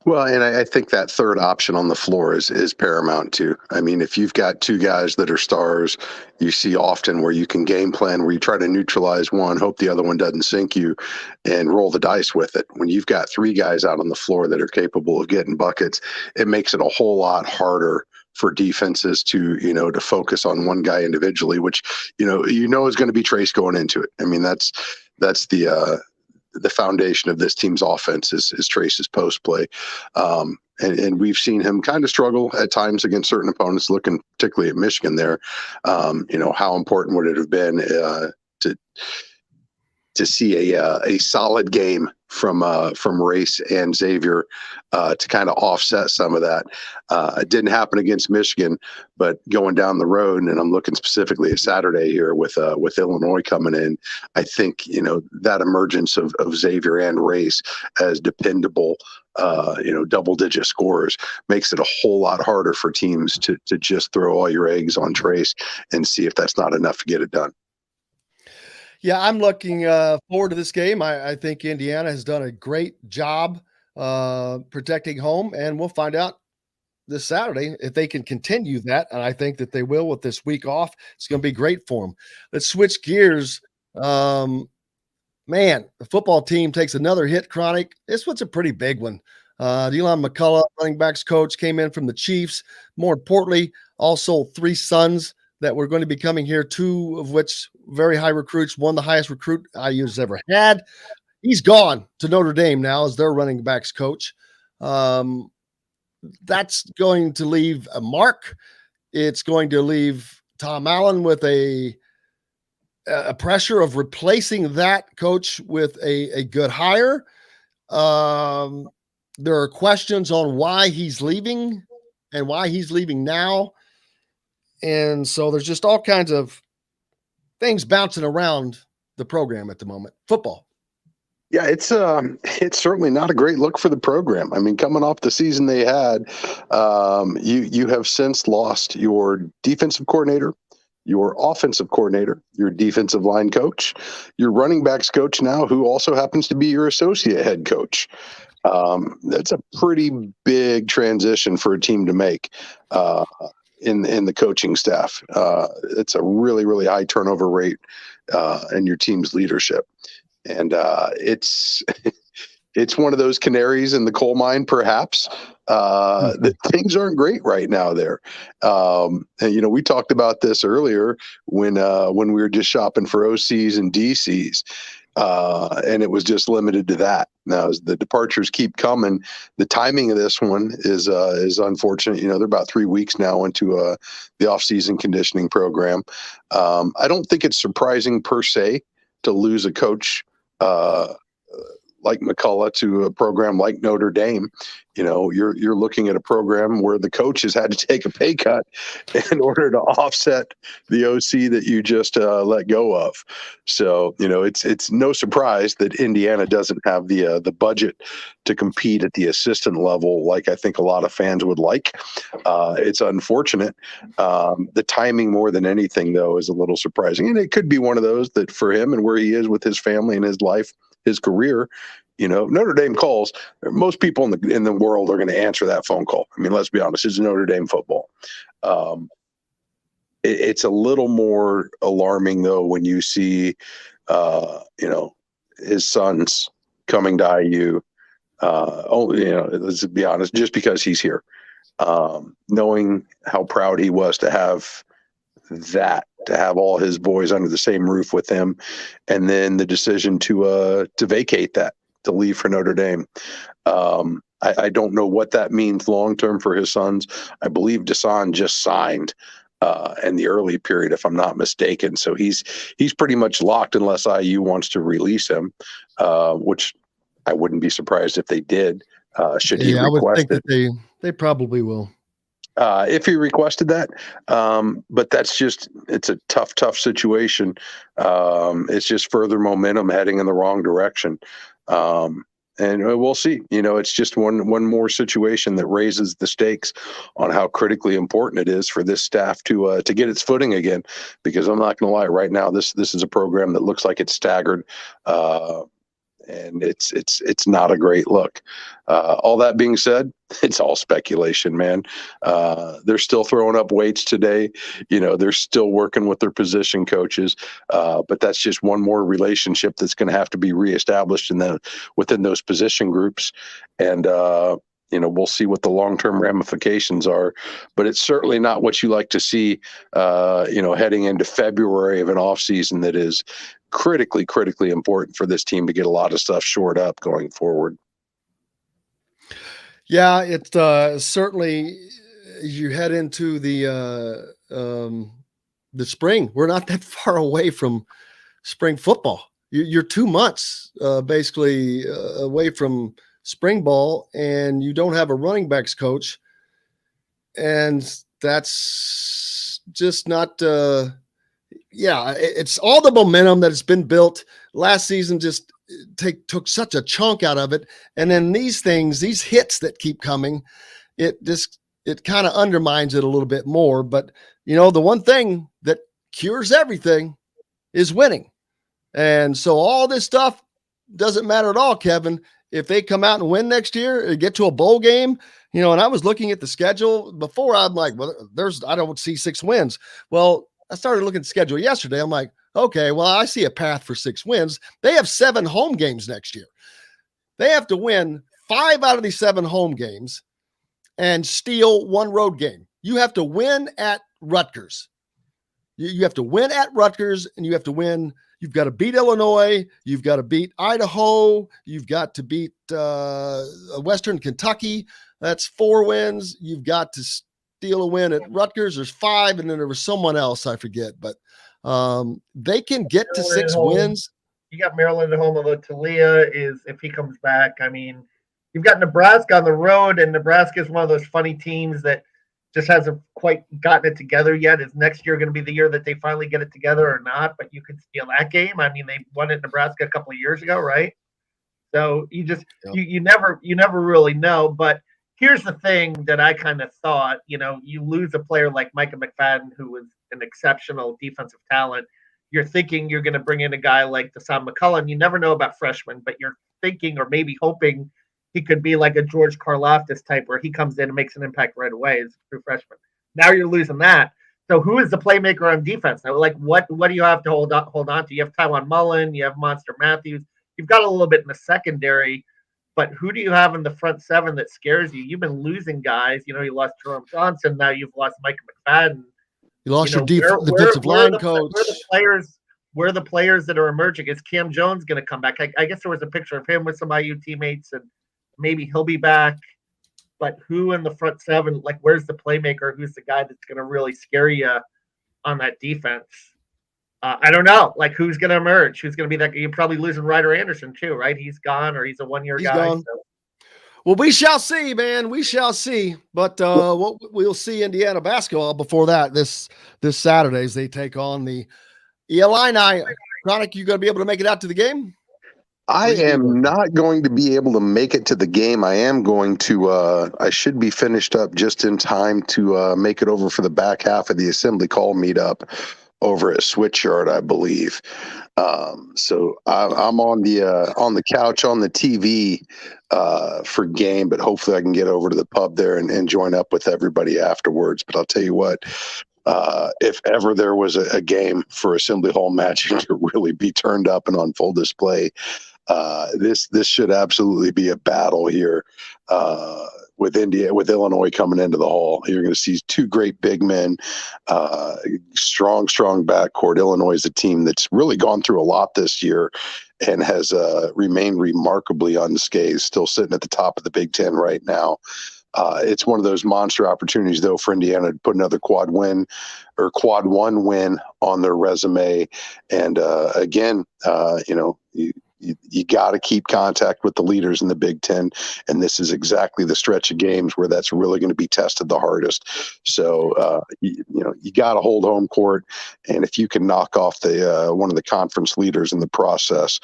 Well, and I think that third option on the floor is paramount too. I mean, if you've got two guys that are stars, you see often where you can game plan, where you try to neutralize one, hope the other one doesn't sink you, and roll the dice with it. When you've got three guys out on the floor that are capable of getting buckets, it makes it a whole lot harder for defenses to focus on one guy individually, which is going to be Trace going into it. I mean, that's the foundation of this team's offense is Trace's post play. And we've seen him kind of struggle at times against certain opponents, looking particularly at Michigan there. How important would it have been to see a solid game from Race and Xavier to kind of offset some of that. It didn't happen against Michigan, but going down the road, and I'm looking specifically at Saturday here with Illinois coming in, I think that emergence of Xavier and Race as dependable double-digit scorers makes it a whole lot harder for teams to just throw all your eggs on Trace and see if that's not enough to get it done. Yeah, I'm looking forward to this game. I think Indiana has done a great job protecting home, and we'll find out this Saturday if they can continue that. And I think that they will with this week off. It's going to be great for them. Let's switch gears. Man, the football team takes another hit, Chronic. This one's a pretty big one. Delon McCullough, running backs coach, came in from the Chiefs. More importantly, also three sons that were going to be coming here, two of which very high recruits, one the highest recruit IU's ever had. He's gone to Notre Dame now as their running backs coach. That's going to leave a mark. It's going to leave Tom Allen with a pressure of replacing that coach with a good hire. There are questions on why he's leaving and why he's leaving now. And so there's just all kinds of things bouncing around the program at the moment. Football. Yeah, it's certainly not a great look for the program. I mean, coming off the season they had, you have since lost your defensive coordinator, your offensive coordinator, your defensive line coach, your running backs coach now, who also happens to be your associate head coach. That's a pretty big transition for a team to make. In the coaching staff. It's a really, really high turnover rate in your team's leadership. And it's one of those canaries in the coal mine, perhaps. That things aren't great right now there. And, we talked about this earlier when we were just shopping for OCs and DCs. And it was just limited to that. Now, as the departures keep coming, the timing of this one is unfortunate. They're about 3 weeks now into the off-season conditioning program. I don't think it's surprising per se to lose a coach like McCullough to a program like Notre Dame. You're looking at a program where the coach has had to take a pay cut in order to offset the OC that you just let go of. So, it's no surprise that Indiana doesn't have the budget to compete at the assistant level like I think a lot of fans would like. It's unfortunate. The timing more than anything, though, is a little surprising. And it could be one of those that for him and where he is with his family and his life, his career, Notre Dame calls. Most people in the world are going to answer that phone call. I mean, let's be honest, it's Notre Dame football. It's a little more alarming though when you see, his sons coming to IU. Let's be honest, just because he's here, knowing how proud he was to have all his boys under the same roof with him, and then the decision to vacate that, to leave for Notre Dame. I don't know what that means long-term for his sons. I believe Deshaun just signed in the early period, if I'm not mistaken. So he's pretty much locked unless IU wants to release him, which I wouldn't be surprised if they did. Should he request I would think it. that they probably will. If he requested that, but it's a tough situation. It's just further momentum heading in the wrong direction. And we'll see, it's just one more situation that raises the stakes on how critically important it is for this staff to get its footing again, because I'm not going to lie, right now, this is a program that looks like it's staggered, and it's not a great look. All that being said, it's all speculation, man. They're still throwing up weights today. They're still working with their position coaches, but that's just one more relationship that's going to have to be reestablished within those position groups. And we'll see what the long-term ramifications are, but it's certainly not what you like to see, heading into February of an offseason that is critically important for this team to get a lot of stuff shored up going forward. Yeah, it certainly, as you head into the spring, we're not that far away from spring football. You're 2 months basically away from spring ball, and you don't have a running backs coach, and that's just not it's all the momentum that has been built last season just took such a chunk out of it, and then these hits that keep coming, it kind of undermines it a little bit more. But the one thing that cures everything is winning, and so all this stuff doesn't matter at all, Kevin. If they come out and win next year and get to a bowl game, and I was looking at the schedule before, I'm like, well, I don't see 6 wins. Well, I started looking at the schedule yesterday. I'm like, okay, well, I see a path for 6 wins. They have 7 home games next year. They have to win 5 out of these 7 home games and steal 1 road game. You have to win at Rutgers. You have to win at Rutgers, and you have to win. You've got to beat Illinois. You've got to beat Idaho. You've got to beat Western Kentucky. That's 4 wins. You've got to steal a win at Rutgers. There's 5, and then there was someone else I forget. But they can get to 6 wins. You got Maryland at home, although Talia is, if he comes back, I mean, you've got Nebraska on the road, and Nebraska is one of those funny teams that just hasn't quite gotten it together yet. Is next year going to be the year that they finally get it together or not? But you can steal that game. I mean, they won at Nebraska a couple of years ago, right? So you just you never really know. But here's the thing that I kind of thought, you lose a player like Micah McFadden, who was an exceptional defensive talent. You're thinking you're going to bring in a guy like Deshaun McCullum. You never know about freshmen, but you're thinking or maybe hoping he could be like a George Karlaftis type where he comes in and makes an impact right away as a true freshman. Now you're losing that. So who is the playmaker on defense? Now, like what do you have to hold on to? You have Tywan Mullen, you have Monster Matthews. You've got a little bit in the secondary, but who do you have in the front 7 that scares you? You've been losing guys. You lost Jerome Johnson. Now you've lost Micah McFadden. You lost your defensive line coach. Where are the players that are emerging? Is Cam Jones going to come back? I guess there was a picture of him with some IU teammates, and maybe he'll be back. But who in the front 7? Like, where's the playmaker? Who's the guy that's going to really scare you on that defense? I don't know. Like, who's going to emerge? Who's going to be that? You're probably losing Ryder Anderson too, right? He's gone, or he's a 1-year guy. Gone. So. Well, we shall see, man. We shall see. But we'll see Indiana basketball before that this Saturday as they take on the Illini. Chronic, you going to be able to make it out to the game? I am not going to be able to make it to the game. I am going to, I should be finished up just in time to make it over for the back half of the assembly call meetup over at Switchyard, I believe. So I'm on the couch on the TV for game, but hopefully I can get over to the pub there and join up with everybody afterwards. But I'll tell you what, if ever there was a game for Assembly Hall matching to really be turned up and on full display, this should absolutely be a battle here with Illinois coming into the hall. You're going to see 2 great big men, strong backcourt. Illinois is a team that's really gone through a lot this year and has remained remarkably unscathed, still sitting at the top of the Big Ten right now. It's one of those monster opportunities, though, for Indiana to put another quad 1 win on their resume. And again, you got to keep contact with the leaders in the Big Ten, and this is exactly the stretch of games where that's really going to be tested the hardest. So you got to hold home court, and if you can knock off the one of the conference leaders in the process,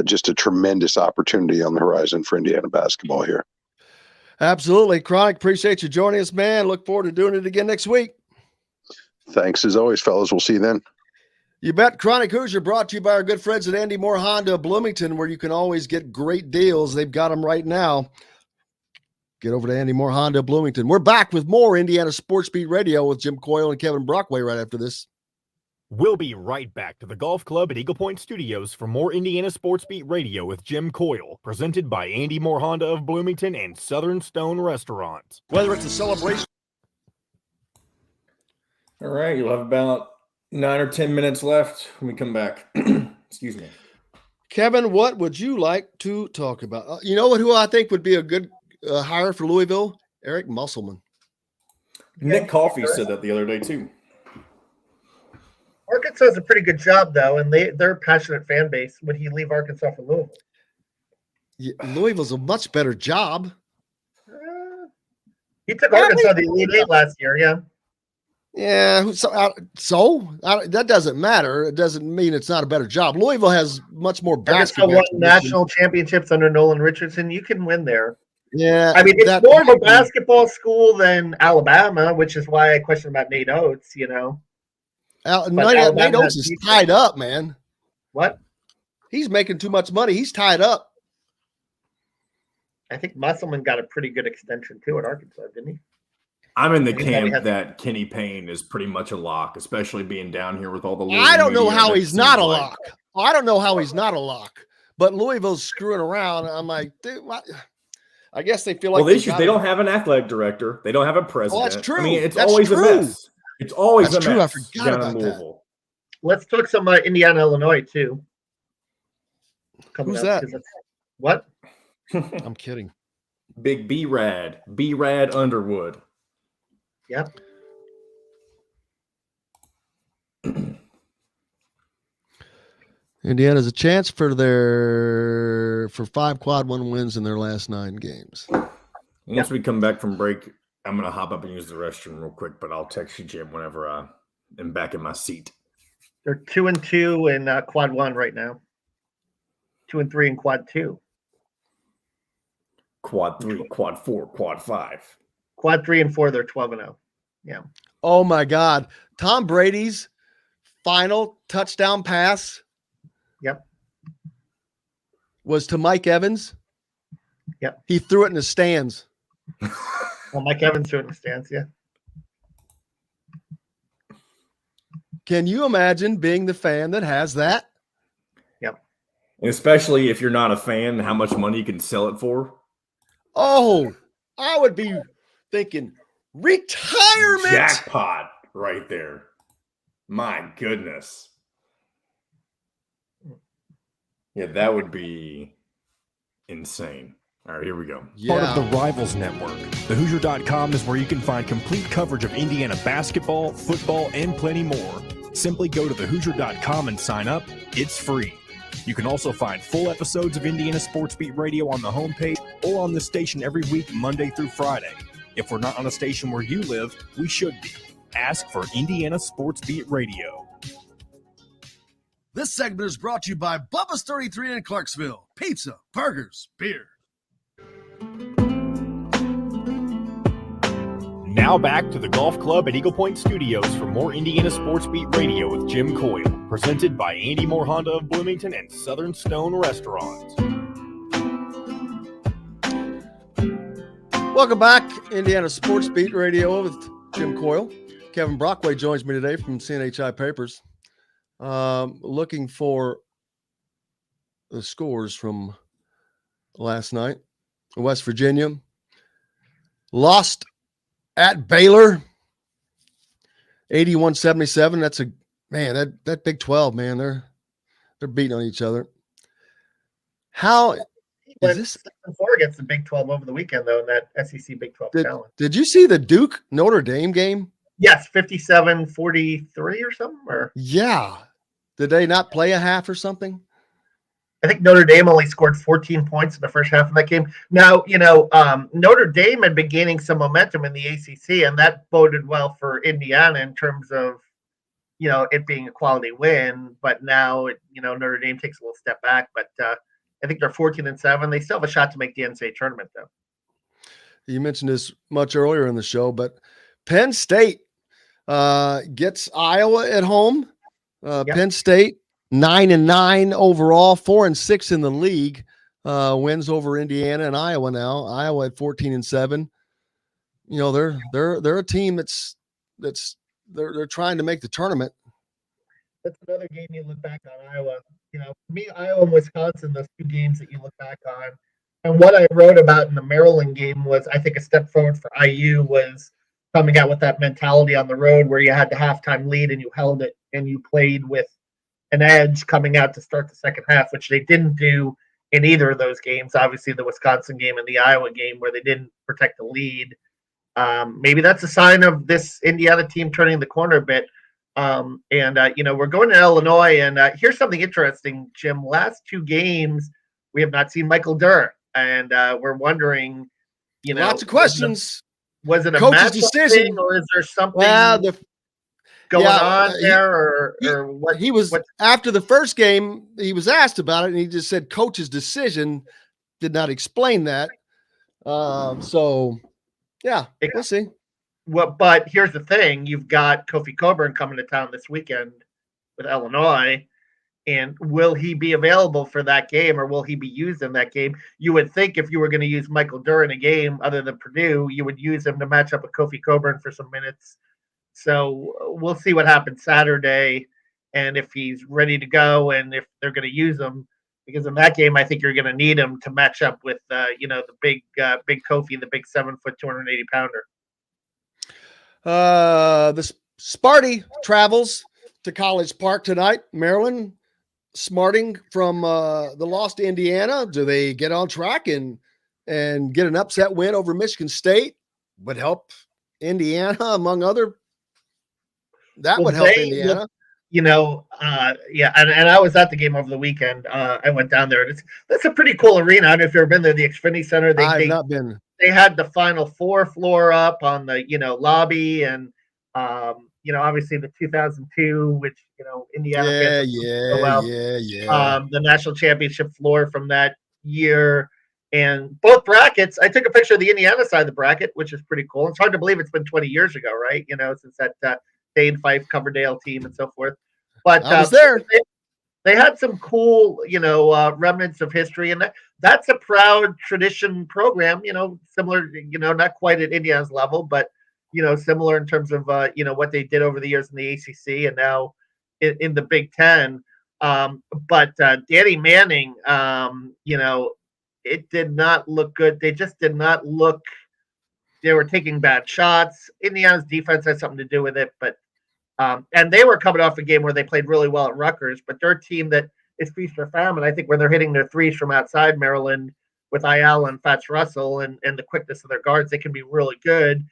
just a tremendous opportunity on the horizon for Indiana basketball here. Absolutely. Chronic, appreciate you joining us, man. Look forward to doing it again next week. Thanks as always, fellas. We'll see you then. You bet. Chronic Hoosier brought to you by our good friends at Andy Moore Honda of Bloomington, where you can always get great deals. They've got them right now. Get over to Andy Moore Honda of Bloomington. We're back with more Indiana Sports Beat Radio with Jim Coyle and Kevin Brockway right after this. We'll be right back to the Golf Club at Eagle Point Studios for more Indiana Sports Beat Radio with Jim Coyle, presented by Andy Moore Honda of Bloomington and Southern Stone Restaurant. Whether it's a celebration. All right, you'll have about 9 or 10 minutes left when we come back. Excuse me. Kevin, what would you like to talk about? You know who I think would be a good hire for Louisville? Eric Musselman. Nick Coffey said that the other day, too. Arkansas does a pretty good job, though, and they're a passionate fan base. Would he leave Arkansas for Louisville? Yeah, Louisville's a much better job. He took Arkansas to the Elite Eight last year, yeah. Yeah, so that doesn't matter. It doesn't mean it's not a better job. Louisville has much more basketball. Arkansas won national championships under Nolan Richardson. You can win there. Yeah, I mean, it's more of a basketball school than Alabama, which is why I question about Nate Oates, you know. Nate Oates is tied up, man. What? He's making too much money. He's tied up. I think Musselman got a pretty good extension too at Arkansas, didn't he? I'm in the camp that Kenny Payne is pretty much a lock, especially being down here with all the. I don't know how he's not a lock. I don't know how he's not a lock. But Louisville's screwing around. I'm like, dude, what? I guess they feel like they don't have an athletic director. They don't have a president. Oh, that's true. I mean, it's that's always true. a mess. It's always that's a true. mess. I forgot about Louisville. That. Let's talk some Indiana, Illinois too. Who's that? What? I'm kidding. Big B-Rad Underwood. Yep. Indiana's a chance for 5 quad 1 wins in their last 9 games. Once we come back from break, I'm going to hop up and use the restroom real quick, but I'll text you, Jim, whenever I'm back in my seat. They're 2-2 in quad 1 right now. 2-3 in quad 2. Quad 3, quad 4, quad 5. Quad 3 and 4, they're 12-0. Yeah. Oh my God. Tom Brady's final touchdown pass. Yep. Was to Mike Evans. Yep. He threw it in the stands. Well, Mike Evans threw it in the stands, yeah. Can you imagine being the fan that has that? Yep. And especially if you're not a fan, how much money you can sell it for. Oh, I would be thinking retirement. Jackpot right there. My goodness. Yeah, that would be insane. All right, here we go. Part of the Rivals Network. The Hoosier.com is where you can find complete coverage of Indiana basketball, football, and plenty more. Simply go to thehoosier.com and sign up. It's free. You can also find full episodes of Indiana Sports Beat Radio on the homepage or on the station every week, Monday through Friday. If we're not on a station where you live, we should be. Ask for Indiana Sports Beat Radio. This segment is brought to you by Bubba's 33 in Clarksville. Pizza, burgers, beer. Now back to the Golf Club at Eagle Point Studios for more Indiana Sports Beat Radio with Jim Coyle, presented by Andy Moore Honda of Bloomington and Southern Stone Restaurant. Welcome back, Indiana Sports Beat Radio with Jim Coyle. Kevin Brockway joins me today from CNHI Papers. Looking for the scores from last night. West Virginia lost at Baylor 81-77. That's a man, that Big 12, man, they're beating on each other. How is this 4 against the Big 12 over the weekend, though, in that SEC Big 12 challenge? Did you see the Duke Notre Dame game? Yes, 57-43 or something. Or yeah. Did they not play a half or something? I think Notre Dame only scored 14 points in the first half of that game. Now, Notre Dame had been gaining some momentum in the ACC, and that boded well for Indiana in terms of, it being a quality win. But now, Notre Dame takes a little step back. But I think they're 14-7. They still have a shot to make the NCAA tournament, though. You mentioned this much earlier in the show, but Penn State gets Iowa at home. Penn State 9-9 overall, 4-6 in the league. Wins over Indiana and Iowa now. Iowa at 14-7. You know, they're a team they're trying to make the tournament. That's another game you look back on. Iowa. You know, for me, Iowa and Wisconsin, those two games that you look back on. And what I wrote about in the Maryland game was, I think, a step forward for IU was coming out with that mentality on the road where you had the halftime lead and you held it and you played with an edge coming out to start the second half, which they didn't do in either of those games. Obviously, the Wisconsin game and the Iowa game where they didn't protect the lead. Maybe that's a sign of this Indiana team turning the corner a bit. You know, we're going to Illinois, and here's something interesting, Jim. Last two games, we have not seen Michael Durr, and we're wondering, you know, lots of questions. Was it a coach's decision, or is there something going on there, or what? He was after the first game. He was asked about it, and he just said coach's decision. Did not explain that. So, yeah, we'll see. Well, but here's the thing: you've got Kofi Coburn coming to town this weekend with Illinois, and will he be available for that game, or will he be used in that game? You would think if you were going to use Michael Durr in a game other than Purdue, you would use him to match up with Kofi Coburn for some minutes. So we'll see what happens Saturday, and if he's ready to go, and if they're going to use him. Because in that game, I think you're going to need him to match up with, you know, the big Kofi, the big 7-foot, 280-pounder. The Sparty travels to College Park tonight, Maryland. Smarting from the loss to Indiana. Do they get on track and get an upset win over Michigan State? Would help Indiana, among other. That would help Indiana. You know, yeah, and I was at the game over the weekend. I went down there. That's a pretty cool arena. I don't know if you've ever been there, the Xfinity Center. I've not been. They had the Final Four floor up on the, you know, lobby, and you know, obviously the 2002, which, you know, Indiana. The national championship floor from that year, and both brackets. I took a picture of the Indiana side of the bracket, which is pretty cool. It's hard to believe it's been 20 years ago, right? You know, since that Dane Fife Coverdale team and so forth. But I was there. They had some cool, you know, remnants of history, and that's a proud tradition program. You know, similar, you know, not quite at Indiana's level, but you know, similar in terms of you know, what they did over the years in the ACC and now in the Big Ten. But Danny Manning, you know, it did not look good. They just did not look. They were taking bad shots. Indiana's defense had something to do with it, but and they were coming off a game where they played really well at Rutgers, but they're a team that is feast or famine. I think when they're hitting their threes from outside Maryland with Ayala and Fats Russell and the quickness of their guards, they can be really good.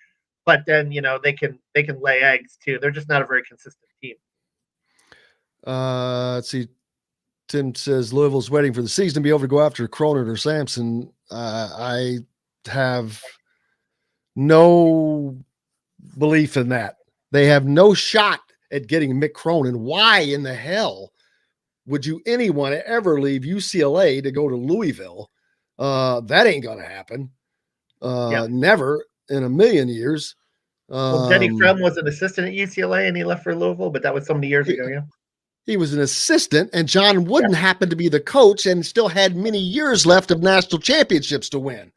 But then, you know, they can lay eggs too. They're just not a very consistent team. Let's see. Tim says Louisville's waiting for the season to be over to go after Cronin or Sampson. I have no belief in that. They have no shot at getting Mick Cronin. Why in the hell would anyone ever leave UCLA to go to Louisville? That ain't going to happen. Never in a million years. Well, Denny Crum was an assistant at UCLA and he left for Louisville, but that was so many years ago. Yeah. He was an assistant, and John Wooden happened to be the coach and still had many years left of national championships to win.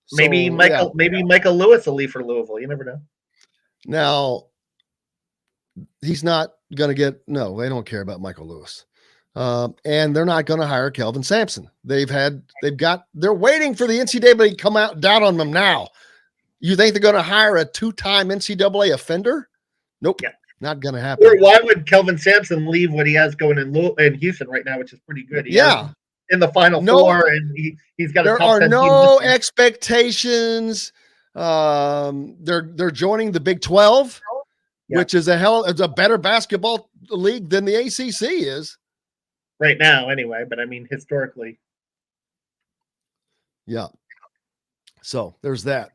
So, maybe Michael Lewis will leave for Louisville. You never know. Now, he's not going to get – no, they don't care about Michael Lewis. And they're not going to hire Kelvin Sampson. They're waiting for the NCAA to come out down on them now. You think they're going to hire a two-time NCAA offender? Nope. Yeah. Not going to happen. Or why would Kelvin Sampson leave what he has going in Houston right now, which is pretty good? In the Final Four, and he's got. There are no expectations. They're joining the Big 12, which is a better basketball league than the ACC is right now, anyway. But I mean, historically, yeah. So there's that.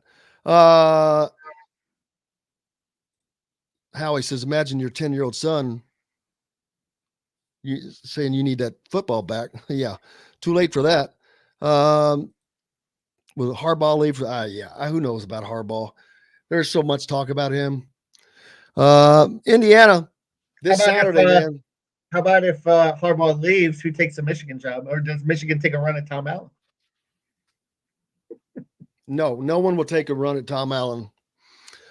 Howie says, imagine your 10-year-old son saying you need that football back. Yeah, too late for that. Will Harbaugh leave? Who knows about Harbaugh? There's so much talk about him. Indiana this Saturday, man. How about if Harbaugh leaves, who takes the Michigan job? Or does Michigan take a run at Tom Allen? No one will take a run at Tom Allen.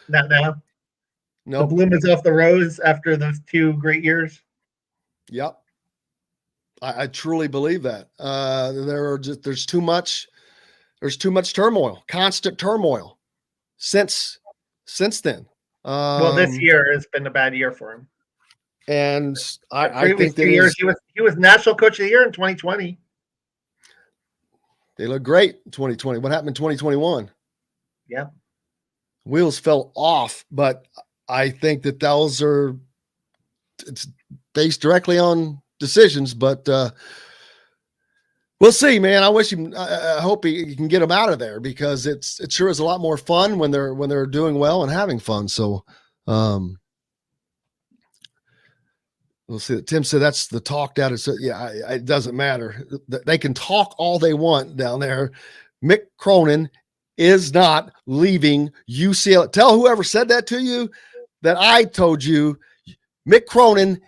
Not now. No. The bloom is off the rose after those 2 great years. Yep. I truly believe that. There's too much turmoil, constant turmoil since then. Well, this year has been a bad year for him. And I think that 2 years he was National Coach of the Year in 2020. They look great in 2020. What happened in 2021? Yeah. Wheels fell off, but I think that those are it's based directly on decisions, but we'll see, man. I hope he can get them out of there, because it sure is a lot more fun when they're doing well and having fun. So we'll see. Tim said that's the talk down. So yeah, it doesn't matter. They can talk all they want down there. Mick Cronin is not leaving UCLA. Tell whoever said that to you that I told you Mick Cronin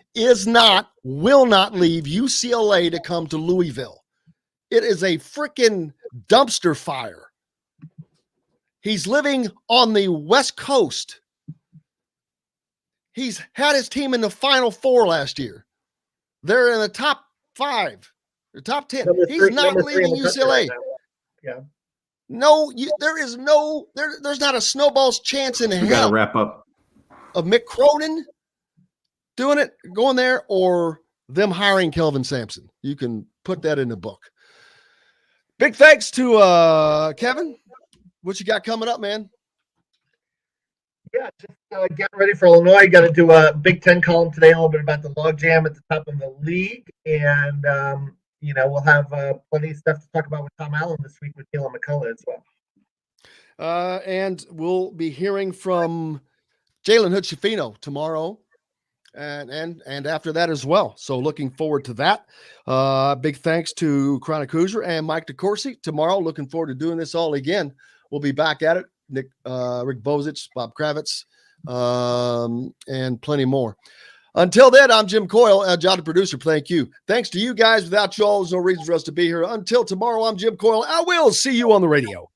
will not leave UCLA to come to Louisville. It is a freaking dumpster fire. He's living on the West Coast. He's had his team in the Final Four last year. They're in the top 5, or top 10. He's not leaving UCLA. Right, yeah. No, there's not a snowball's chance in hell. We got to wrap up. Of Mick Cronin going there, or them hiring Kelvin Sampson. You can put that in the book. Big thanks to Kevin. What you got coming up, man? Yeah, just getting ready for Illinois. Got to do a Big Ten column today, a little bit about the logjam at the top of the league. And, we'll have plenty of stuff to talk about with Tom Allen this week with Keelan McCullough as well. And we'll be hearing from Jalen Hood-Schifino tomorrow and after that as well. So looking forward to that. Big thanks to Chronic Hoosier and Mike DeCourcy. Tomorrow, looking forward to doing this all again. We'll be back at it. Rick Bozich, Bob Kravitz, and plenty more. Until then, I'm Jim Coyle, John the producer. Thank you. Thanks to you guys. Without you all, there's no reason for us to be here. Until tomorrow, I'm Jim Coyle. I will see you on the radio.